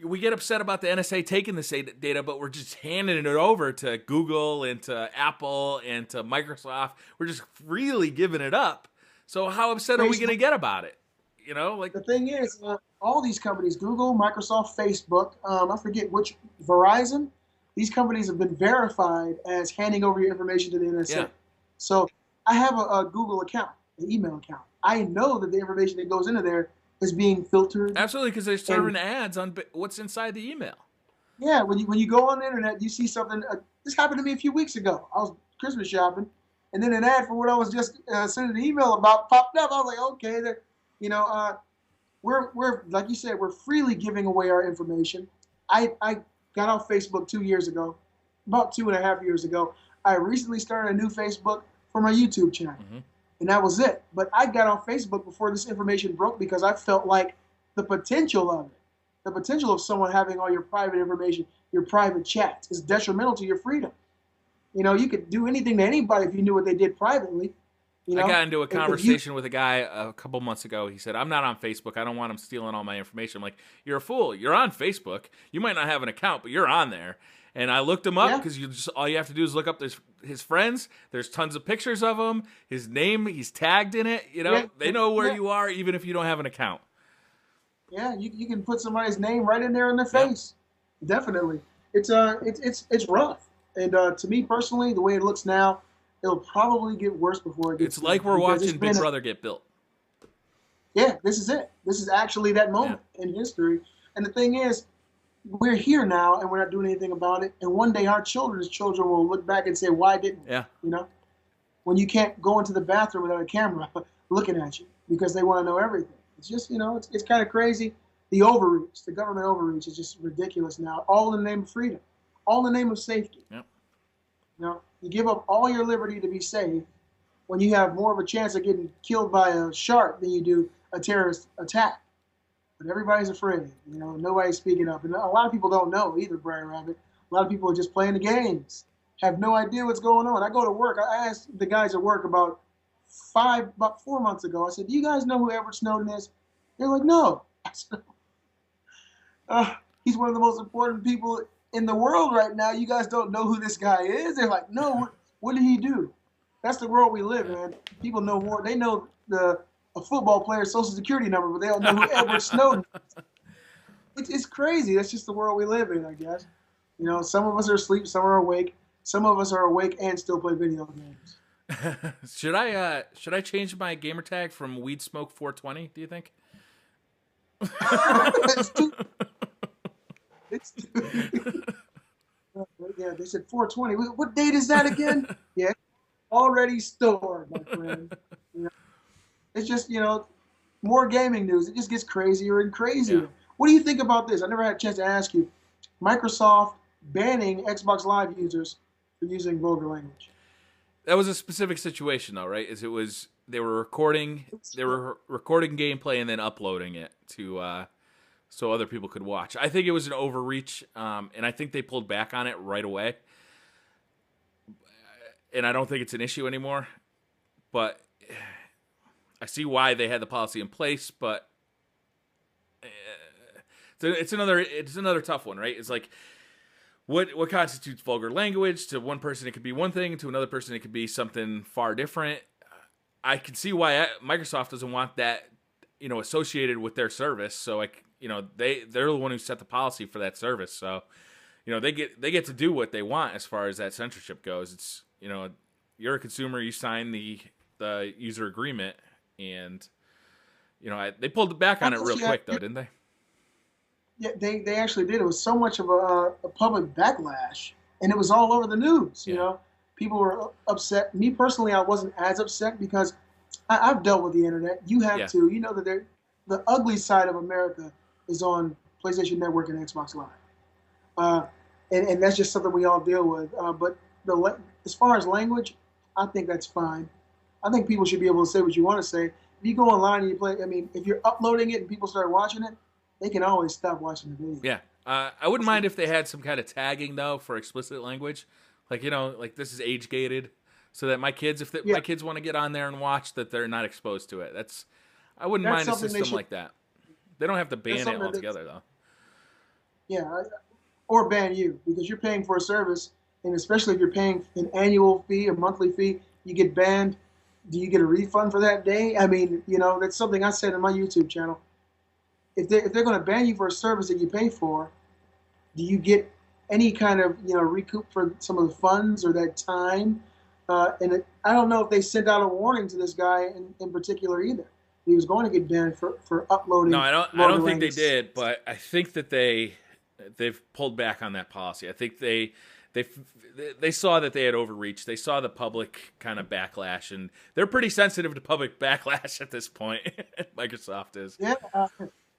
B: we get upset about the NSA taking this data, but we're just handing it over to Google and to Apple and to Microsoft. We're just freely giving it up. So how upset are we going to get about it? You know, like
A: the thing is, all these companies, Google, Microsoft, Facebook, I forget which, Verizon, these companies have been verified as handing over your information to the NSA. Yeah. So I have a Google account, an email account. I know that the information that goes into there is being filtered.
B: Absolutely, because they're serving ads on what's inside the email.
A: Yeah, when you go on the internet, you see something. This happened to me a few weeks ago. I was Christmas shopping, and then an ad for what I was just sending an email about popped up. I was like, okay, you know, we're like you said, we're freely giving away our information. I got off Facebook 2 years ago, about 2.5 years ago. I recently started a new Facebook for my YouTube channel. Mm-hmm. And that was it. But I got off Facebook before this information broke because I felt like the potential of it, the potential of someone having all your private information, your private chats, is detrimental to your freedom. You know, you could do anything to anybody if you knew what they did privately. You know?
B: I got into a conversation with a guy a couple months ago. He said, I'm not on Facebook. I don't want him stealing all my information. I'm like, you're a fool. You're on Facebook. You might not have an account, but you're on there. And I looked him up because all you have to do is look up his friends. There's tons of pictures of him. His name, he's tagged in it. You know, they know where you are even if you don't have an account.
A: Yeah, you can put somebody's name right in there in their face. Definitely. It's rough. And to me personally, the way it looks now, it'll probably get worse before it gets
B: It's like we're watching Big Brother get built.
A: Yeah, this is it. This is actually that moment in history. And the thing is, we're here now, and we're not doing anything about it. And one day, our children's children will look back and say, "Why didn't we?"
B: Yeah.
A: You know, when you can't go into the bathroom without a camera looking at you because they want to know everything. It's just, you know, it's kind of crazy. The overreach, the government overreach, is just ridiculous now. All in the name of freedom, all in the name of safety.
B: Yep.
A: You know, you give up all your liberty to be safe when you have more of a chance of getting killed by a shark than you do a terrorist attack. But everybody's afraid, you know, nobody's speaking up. And a lot of people don't know either, BriarRabbit. A lot of people are just playing the games, have no idea what's going on. I go to work. I asked the guys at work about 4 months ago. I said, do you guys know who Edward Snowden is? They're like, no. I said, he's one of the most important people in the world right now. You guys don't know who this guy is? They're like, no, what did he do? That's the world we live in. People know more. They know a football player's social security number, but they don't know who Edward Snowden is. It's crazy. That's just the world we live in, I guess. You know, some of us are asleep, some are awake. Some of us are awake and still play video games.
B: Should I change my gamer tag from Weed Smoke 420, do you think?
A: It's too Yeah, they said 420. What date is that again? Yeah, already stored, my friend. You know, it's just more gaming news. It just gets crazier and
B: Yeah.
A: crazier. What do you think about this? I never had a chance to ask you. Microsoft banning Xbox Live users for using vulgar language.
B: That was a specific situation though, right? Is it was they were recording gameplay and then uploading it to so other people could watch. I think it was an overreach, and I think they pulled back on it right away. And I don't think it's an issue anymore. But I see why they had the policy in place. But it's another tough one, right? It's like what constitutes vulgar language? To one person, it could be one thing. To another person, it could be something far different. I can see why Microsoft doesn't want that, associated with their service. So like, they're the one who set the policy for that service. So, they get to do what they want as far as that censorship goes. It's, you're a consumer, you sign the user agreement, and they pulled back on it real quick though, didn't they?
A: Yeah, they actually did. It was so much of a public backlash, and it was all over the news.
B: Yeah.
A: People were upset. Me personally, I wasn't as upset because I've dealt with the internet. You have
B: Yeah.
A: too. You know that the ugly side of America is on PlayStation Network and Xbox Live, and that's just something we all deal with. But as far as language, I think that's fine. I think people should be able to say what you want to say. If you go online and you play, I mean, if you're uploading it and people start watching it, they can always stop watching the video.
B: Yeah. I wouldn't mind if they had some kind of tagging though for explicit language, like like this is age gated, so that my kids, if my kids want to get on there and watch, that they're not exposed to it. I wouldn't mind a system like that. They don't have to ban it altogether though.
A: Yeah, or ban you because you're paying for a service, and especially if you're paying an annual fee, a monthly fee, you get banned. Do you get a refund for that day? I mean, that's something I said in my YouTube channel. If they're going to ban you for a service that you pay for, do you get any kind of recoup for some of the funds or that time? I don't know if they sent out a warning to this guy in particular either. He was going to get banned for uploading.
B: No, I don't think they did, but I think that they've pulled back on that policy. I think they saw that they had overreached. They saw the public kind of backlash, and they're pretty sensitive to public backlash at this point. Microsoft is.
A: Yeah,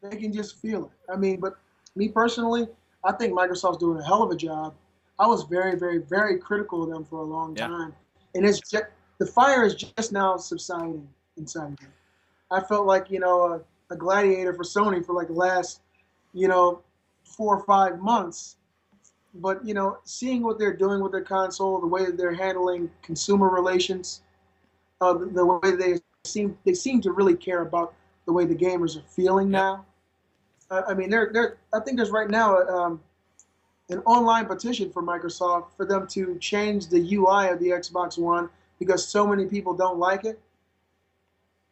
A: they can just feel it. I mean, but me personally, I think Microsoft's doing a hell of a job. I was very, very, very critical of them for a long time, and it's just the fire is just now subsiding inside of me. I felt like a gladiator for Sony for like the last 4 or 5 months. But seeing what they're doing with their console, the way that they're handling consumer relations, the way they seem to really care about the way the gamers are feeling now. I mean, I think there's right now an online petition for Microsoft for them to change the UI of the Xbox One because so many people don't like it.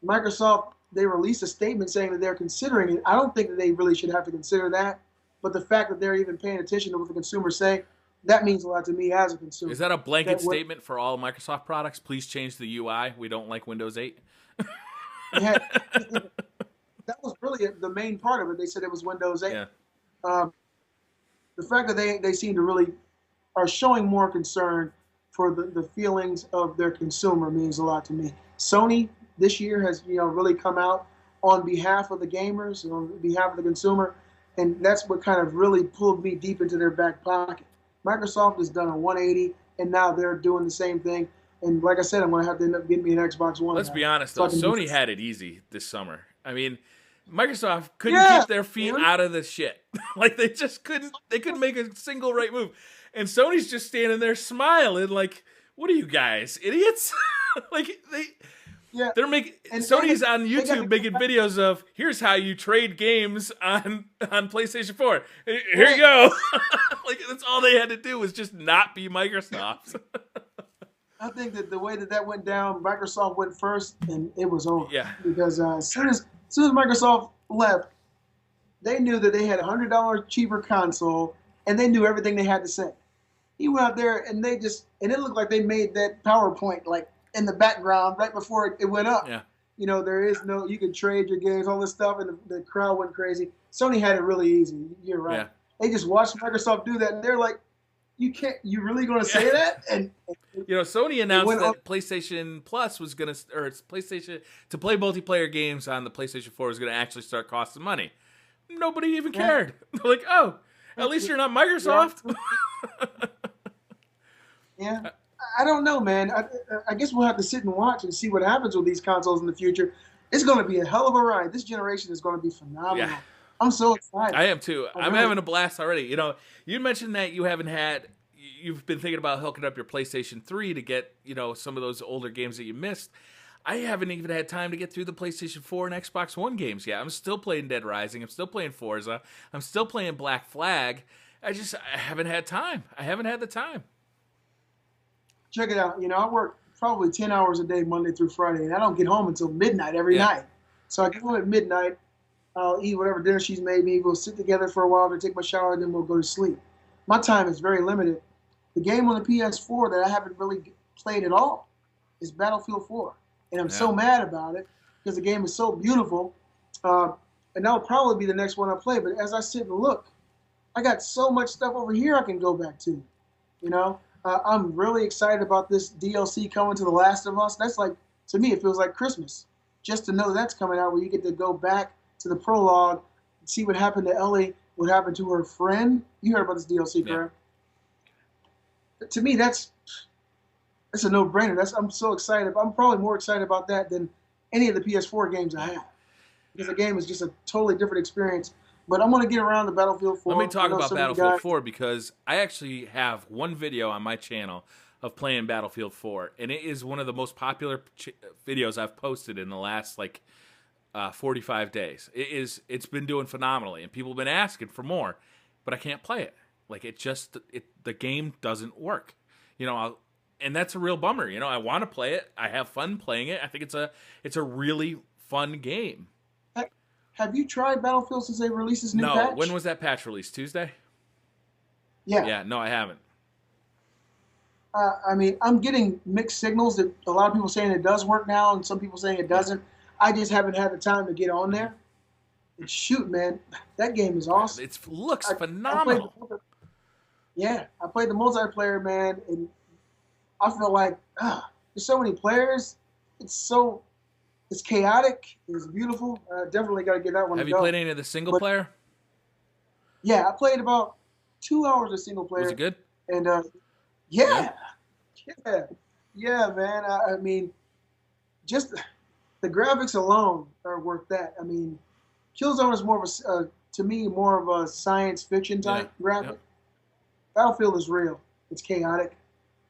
A: Microsoft, they released a statement saying that they're considering it. I don't think that they really should have to consider that. But the fact that they're even paying attention to what the consumers say, that means a lot to me as a consumer.
B: Is that a blanket statement for all Microsoft products? Please change the UI. We don't like Windows 8.
A: Yeah, that was really the main part of it. They said it was Windows 8. Yeah. The fact that they seem to really are showing more concern for the feelings of their consumer means a lot to me. Sony this year has really come out on behalf of the gamers and on behalf of the consumer. And that's what kind of really pulled me deep into their back pocket. Microsoft has done a 180, and now they're doing the same thing. And like I said, I'm going to have to end up getting me an Xbox One.
B: Let's be honest, though. Sony had it easy this summer. I mean, Microsoft couldn't keep their feet out of the shit. Like, they just couldn't. They couldn't make a single right move. And Sony's just standing there smiling like, what are you guys, idiots? They're making Sony's on YouTube making videos of here's how you trade games on PlayStation 4. Here you go. Like that's all they had to do was just not be Microsoft.
A: I think that the way that went down, Microsoft went first and it was over.
B: Yeah.
A: Because as soon as Microsoft left, they knew that they had a $100 cheaper console and they knew everything they had to say. He went out there and it looked like they made that PowerPoint like in the background right before it went up.
B: Yeah.
A: There is you could trade your games, all this stuff, and the crowd went crazy. Sony had it really easy. You're right. Yeah. They just watched Microsoft do that, and they're like, You can't. You really going to say that? And
B: Sony announced
A: went on.
B: that PlayStation Plus was gonna, or it's PlayStation to play multiplayer games on the PlayStation 4 was gonna actually start costing money. Nobody even
A: Yeah.
B: cared. They're like, oh, at least you're not Microsoft.
A: Yeah. I don't know, man. I guess we'll have to sit and watch and see what happens with these consoles in the future. It's going to be a hell of a ride. This generation is going to be phenomenal.
B: Yeah.
A: I'm so excited.
B: I am too. I'm
A: really
B: having a blast already. You mentioned that you've been thinking about hooking up your PlayStation 3 to get, some of those older games that you missed. I haven't even had time to get through the PlayStation 4 and Xbox One games yet. I'm still playing Dead Rising. I'm still playing Forza. I'm still playing Black Flag. I haven't had time. I haven't had the time.
A: Check it out. I work probably 10 hours a day, Monday through Friday, and I don't get home until midnight every night. So I get home at midnight. I'll eat whatever dinner she's made me. We'll sit together for a while to take my shower, then we'll go to sleep. My time is very limited. The game on the PS4 that I haven't really played at all is Battlefield 4. And I'm so mad about it because the game is so beautiful. And that'll probably be the next one I play. But as I sit and look, I got so much stuff over here I can go back to. I'm really excited about this DLC coming to The Last of Us. That's like, to me, it feels like Christmas. Just to know that's coming out where you get to go back to the prologue, see what happened to Ellie, what happened to her friend. You heard about this DLC, correct? To me, that's a no-brainer. I'm so excited. I'm probably more excited about that than any of the PS4 games I have. Because the game is just a totally different experience. But I'm going to get around to Battlefield 4.
B: Let me talk about Battlefield 4 because I actually have one video on my channel of playing Battlefield 4, and it is one of the most popular videos I've posted in the last 45 days. It's been doing phenomenally, and people have been asking for more, but I can't play it. The game doesn't work. And that's a real bummer. I want to play it. I have fun playing it. I think it's a really fun game.
A: Have you tried Battlefield since they released this new patch?
B: No. When was that patch released? Tuesday?
A: Yeah.
B: Yeah, no, I haven't.
A: I'm getting mixed signals that a lot of people saying it does work now and some people saying it doesn't. I just haven't had the time to get on there. And shoot, man, that game is awesome.
B: It looks phenomenal.
A: I played the multiplayer, man, and I feel like there's so many players. It's chaotic. It's beautiful. Definitely got to get that one.
B: Have you played any of the single player?
A: Yeah, I played about 2 hours of single player.
B: Was it good?
A: And yeah, man. Just the graphics alone are worth that. Killzone is more of to me, more of a science fiction type graphic. Yep. Battlefield is real. It's chaotic.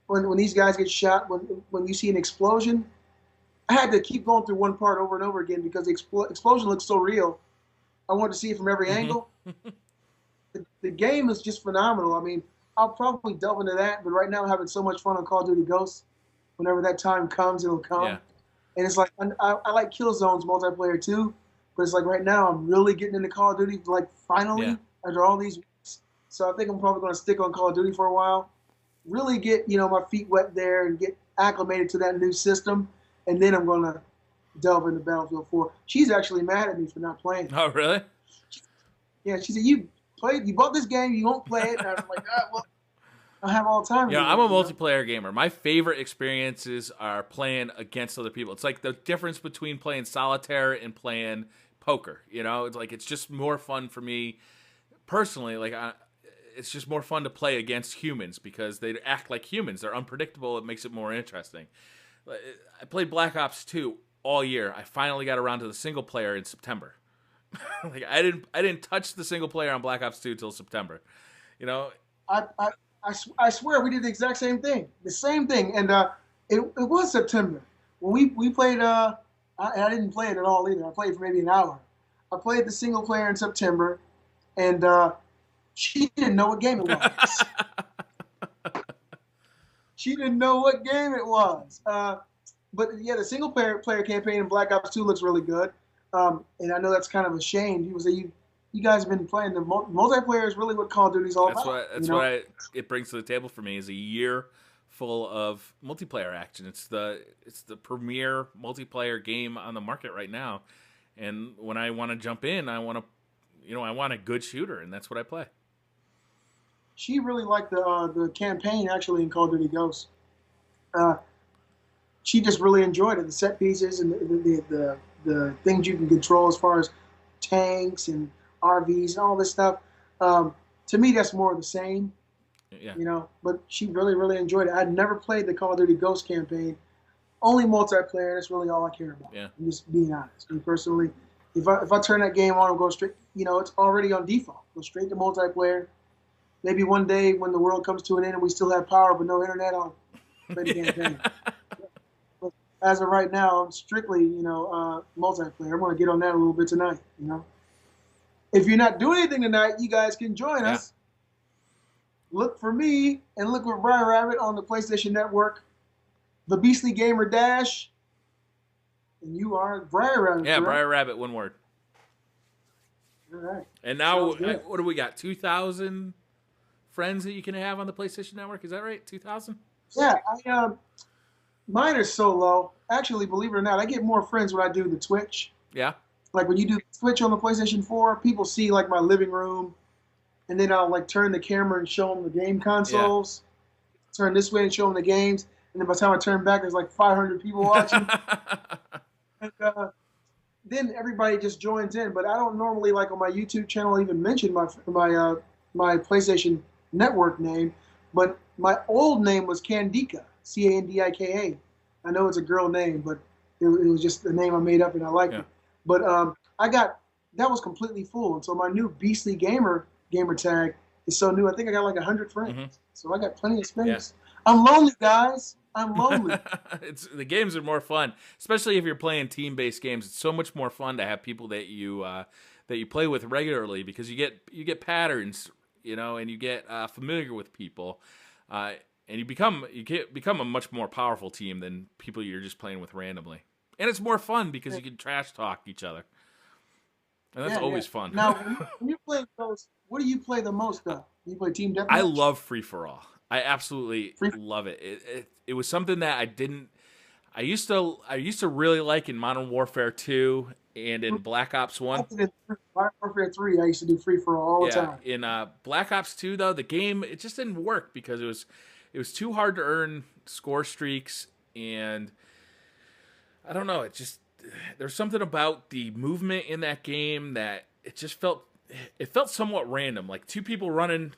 A: When these guys get shot, when you see an explosion. I had to keep going through one part over and over again because the explosion looks so real. I wanted to see it from every angle. The game is just phenomenal. I'll probably delve into that, but right now I'm having so much fun on Call of Duty Ghosts. Whenever that time comes, it'll come. Yeah. And it's like, I like Killzone's multiplayer too, but it's like right now I'm really getting into Call of Duty, finally, after all these weeks. So I think I'm probably going to stick on Call of Duty for a while. Really get, my feet wet there and get acclimated to that new system. And then I'm going to delve into Battlefield 4. She's actually mad at me for not playing.
B: Oh, really?
A: Yeah, she said, you bought this game, you won't play it. And I was like, well, I have all the time.
B: I'm a multiplayer gamer. My favorite experiences are playing against other people. It's like the difference between playing solitaire and playing poker. It's just more fun for me personally. It's just more fun to play against humans because they act like humans. They're unpredictable. It makes it more interesting. I played Black Ops 2 all year. I finally got around to the single player in September. I didn't touch the single player on Black Ops 2 till September.
A: I swear we did the exact same thing. The same thing. And it was September. When we played I didn't play it at all either. I played for maybe an hour. I played the single player in September and she didn't know what game it was. She didn't know what game it was. But yeah, the single player campaign in Black Ops 2 looks really good. And I know that's kind of a shame. People say you guys have been playing the multiplayer is really what Call of Duty is all about.
B: That's what it brings to the table for me is a year full of multiplayer action. It's the premier multiplayer game on the market right now. And when I want to jump in, I want a good shooter, and that's what I play.
A: she really liked the campaign actually in Call of Duty Ghosts. Uh, she just really enjoyed it. The set pieces and the things you can control as far as tanks and RVs and all this stuff. To me, that's more of the same,
B: Yeah.
A: But she really, really enjoyed it. I'd never played the Call of Duty Ghost campaign, only multiplayer. That's really all I care about.
B: Yeah.
A: I'm just being honest. Me personally, if I turn that game on, I'm going straight. It's already on default. Go straight to multiplayer. Maybe one day when the world comes to an end and we still have power but no internet, I'll play the campaign. But as of right now, I'm strictly, multiplayer. I'm going to get on that a little bit tonight. If you're not doing anything tonight, you guys can join us. Look for me and look for BriarRabbit on the PlayStation Network, the Beastly Gamer Dash, and you are BriarRabbit.
B: Yeah,
A: correct?
B: BriarRabbit, one word.
A: All right.
B: And now, what do we got? 2,000 friends that you can have on the PlayStation Network? Is that right? 2,000?
A: Yeah, mine are so low. Actually, believe it or not, I get more friends when I do the Twitch.
B: Yeah.
A: Like when you do Twitch on the PlayStation 4, people see like my living room, and then I'll like turn the camera and show them the game consoles. Yeah. Turn this way and show them the games, and then by the time I turn back, there's like 500 people watching. And then everybody just joins in. But I don't normally, like on my YouTube channel, even mention my PlayStation Network name. But my old name was Candika, Candika. I know it's a girl name, but it was just the name I made up and I liked it. But that was completely full. And so my new Beastly gamer tag is so new. I think I got like 100 friends. Mm-hmm. So I got plenty of space. Yeah. I'm lonely, guys. I'm lonely.
B: The games are more fun, especially if you're playing team-based games. It's so much more fun to have people that you play with regularly because you get patterns, and you get familiar with people, and you become a much more powerful team than people you're just playing with randomly. And it's more fun because you can trash talk each other, and that's always fun.
A: Now, when you play those, what do you play the most of? Do you play team deathmatch?
B: I love free for all. I absolutely love it. It was something that I used to really like in Modern Warfare 2 and in Black Ops 1.
A: Modern Warfare 3, I used to do free for all the time.
B: In Black Ops 2 though, the game it just didn't work because it was too hard to earn score streaks, and I don't know, there's something about the movement in that game that it felt somewhat random, like two people running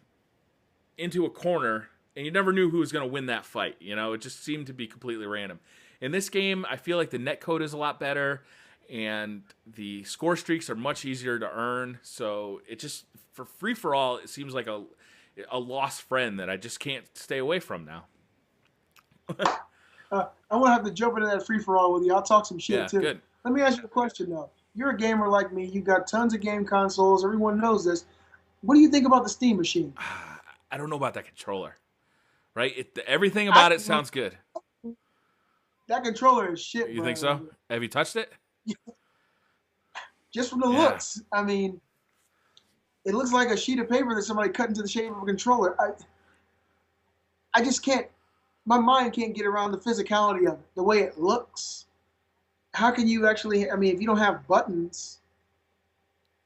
B: into a corner and you never knew who was going to win that fight. It just seemed to be completely random. In this game, I feel like the netcode is a lot better, and the score streaks are much easier to earn. So it just, for free for all, it seems like a lost friend that I just can't stay away from now.
A: I want to have to jump into that free for all with you. I'll talk some shit too.
B: Good.
A: Let me ask you a question though. You're a gamer like me. You've got tons of game consoles. Everyone knows this. What do you think about the Steam machine?
B: I don't know about that controller. Right? Everything about it sounds good.
A: That controller is shit,
B: You think so? Have you touched it?
A: Just from the looks. I mean, it looks like a sheet of paper that somebody cut into the shape of a controller. I just can't, my mind can't get around the physicality of it, the way it looks. How can you actually, if you don't have buttons,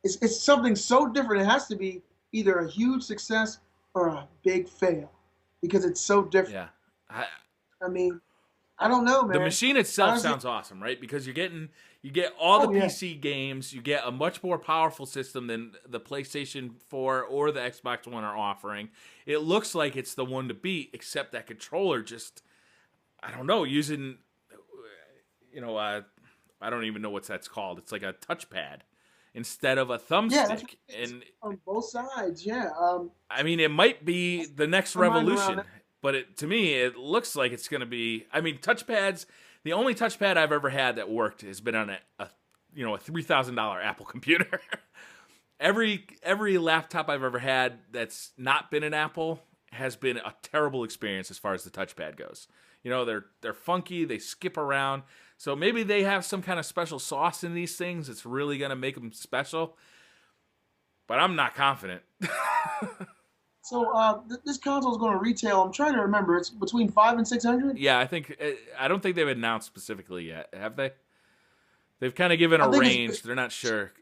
A: it's something so different. It has to be either a huge success or a big fail because it's so different.
B: Yeah.
A: I don't know, man.
B: The machine itself sounds awesome, right? Because you get all the PC games, you get a much more powerful system than the PlayStation 4 or the Xbox One are offering. It looks like it's the one to beat, except that controller just, I don't know, using, I don't even know what that's called. It's like a touchpad instead of a thumbstick. And
A: on both sides, yeah.
B: it might be the next revolution. But to me, it looks like it's going to be. Touchpads. The only touchpad I've ever had that worked has been on a $3,000 Apple computer. Every laptop I've ever had that's not been an Apple has been a terrible experience as far as the touchpad goes. They're funky. They skip around. So maybe they have some kind of special sauce in these things that's really going to make them special. But I'm not confident.
A: So this console is going to retail. I'm trying to remember. It's between $500 and $600.
B: Yeah, I don't think they've announced specifically yet. Have they? They've kind of given a range. They're not sure.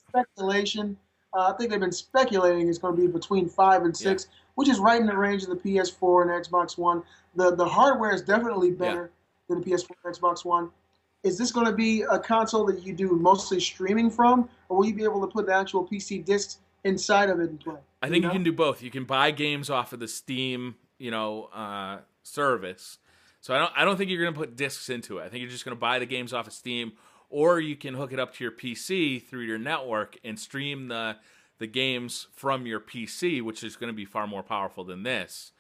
A: Speculation. I think they've been speculating it's going to be between 5 and 6. which is right in the range of the PS4 and Xbox One. The hardware is definitely better than the PS4 and Xbox One. Is this going to be a console that you do mostly streaming from, or will you be able to put the actual PC discs inside of it and play?
B: I think you can do both. You can buy games off of the Steam, service. So I don't think you're going to put discs into it. I think you're just going to buy the games off of Steam, or you can hook it up to your PC through your network and stream the games from your PC, which is going to be far more powerful than this.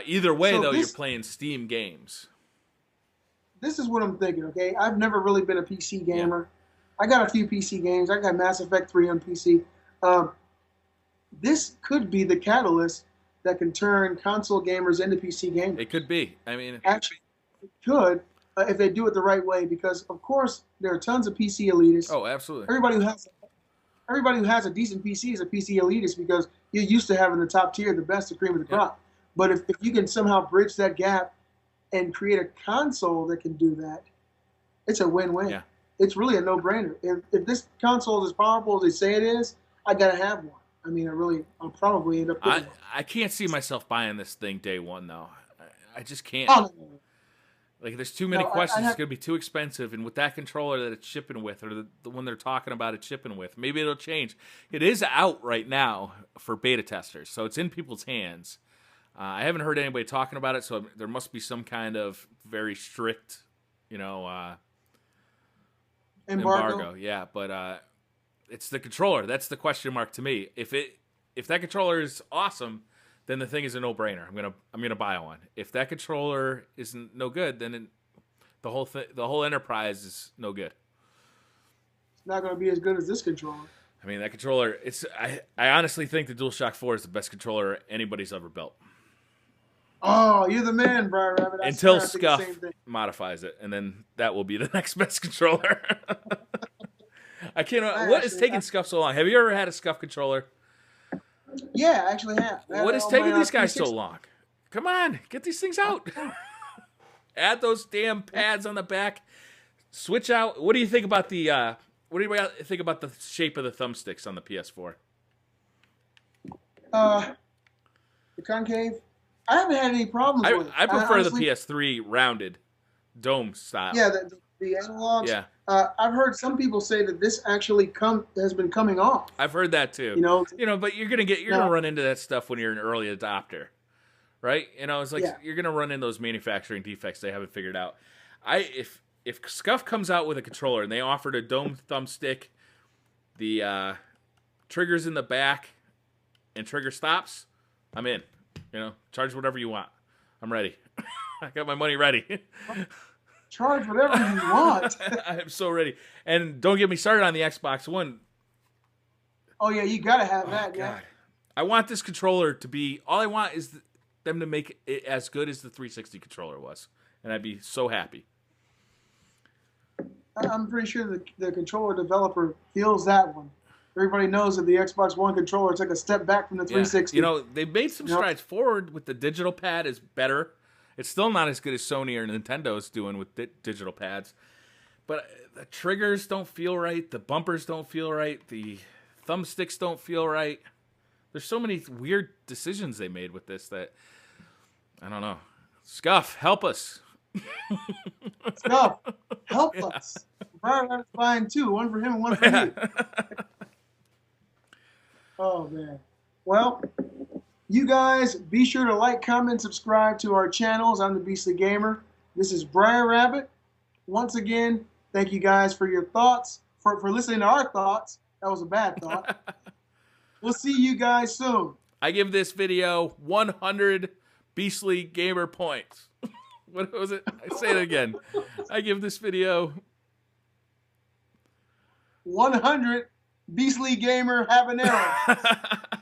B: Either way, though, you're playing Steam games.
A: This is what I'm thinking, okay? I've never really been a PC gamer. Yeah. I got a few PC games. I got Mass Effect 3 on PC. This could be the catalyst that can turn console gamers into PC gamers.
B: It could be. I mean,
A: actually, it could if they do it the right way. Because of course, there are tons of PC elitists.
B: Oh, absolutely.
A: Everybody who has a decent PC is a PC elitist because you're used to having the top tier, the best, the cream of the crop. But if you can somehow bridge that gap and create a console that can do that, it's a win-win.
B: Yeah.
A: It's really a no-brainer. If this console is as powerful as they say it is, I gotta have one. I mean, I'll probably end up.
B: I can't see myself buying this thing day one though. I just can't.
A: Oh, no.
B: Like, there's too many questions. It's gonna be too expensive, and with that controller that it's shipping with, or the one they're talking about it shipping with, maybe it'll change. It is out right now for beta testers, so it's in people's hands. I haven't heard anybody talking about it, so there must be some kind of very strict, embargo. Yeah, but it's the controller. That's the question mark to me. If that controller is awesome, then the thing is a no-brainer. I'm gonna buy one. If that controller isn't no good, then the whole enterprise is no good.
A: It's not gonna be as good as this controller.
B: I mean, that controller. I honestly think the DualShock 4 is the best controller anybody's ever built.
A: Oh, you're the man, BriarRabbit.
B: Until Scuff modifies it, and then that will be the next best controller. I can't. What is taking Scuff so long? Have you ever had a Scuff controller?
A: Yeah, I actually have.
B: What is taking these guys so long? Come on, get these things out. Add those damn pads on the back. Switch out. What do you think about the? What do you think about the shape of the thumbsticks on the PS4?
A: The concave. I haven't had any problems with it.
B: I prefer honestly, the PS3 rounded dome style.
A: Yeah, the analogs.
B: Yeah.
A: I've heard some people say that this actually has been coming off.
B: I've heard that too. But you're gonna run into that stuff when you're an early adopter, right? It's like you're gonna run into those manufacturing defects they haven't figured out. If Scuff comes out with a controller and they offered a dome thumbstick, the triggers in the back, and trigger stops, I'm in. Charge whatever you want. I'm ready. I got my money ready.
A: Charge whatever you want.
B: I'm so ready. And don't get me started on the Xbox One.
A: Oh, yeah, you got to have that, yeah.
B: God. I want this controller to be, all I want is them to make it as good as the 360 controller was. And I'd be so happy.
A: I'm pretty sure the controller developer feels that one. Everybody knows that the Xbox One controller took a step back from the 360.
B: They've made some strides forward with the digital pad is better. It's still not as good as Sony or Nintendo's doing with digital pads. But the triggers don't feel right. The bumpers don't feel right. The thumbsticks don't feel right. There's so many weird decisions they made with this that, I don't know. Scuff, help us.
A: Scuff, help us. Briar's buying two. One for him and one for you. Oh, man. Well, you guys, be sure to like, comment, subscribe to our channels. I'm the Beastly Gamer. This is BriarRabbit. Once again, thank you guys for your thoughts, for listening to our thoughts. That was a bad thought. We'll see you guys soon.
B: I give this video 100 Beastly Gamer points. What was it? I say it again. I give this video
A: 100 Beastly Gamer habanero.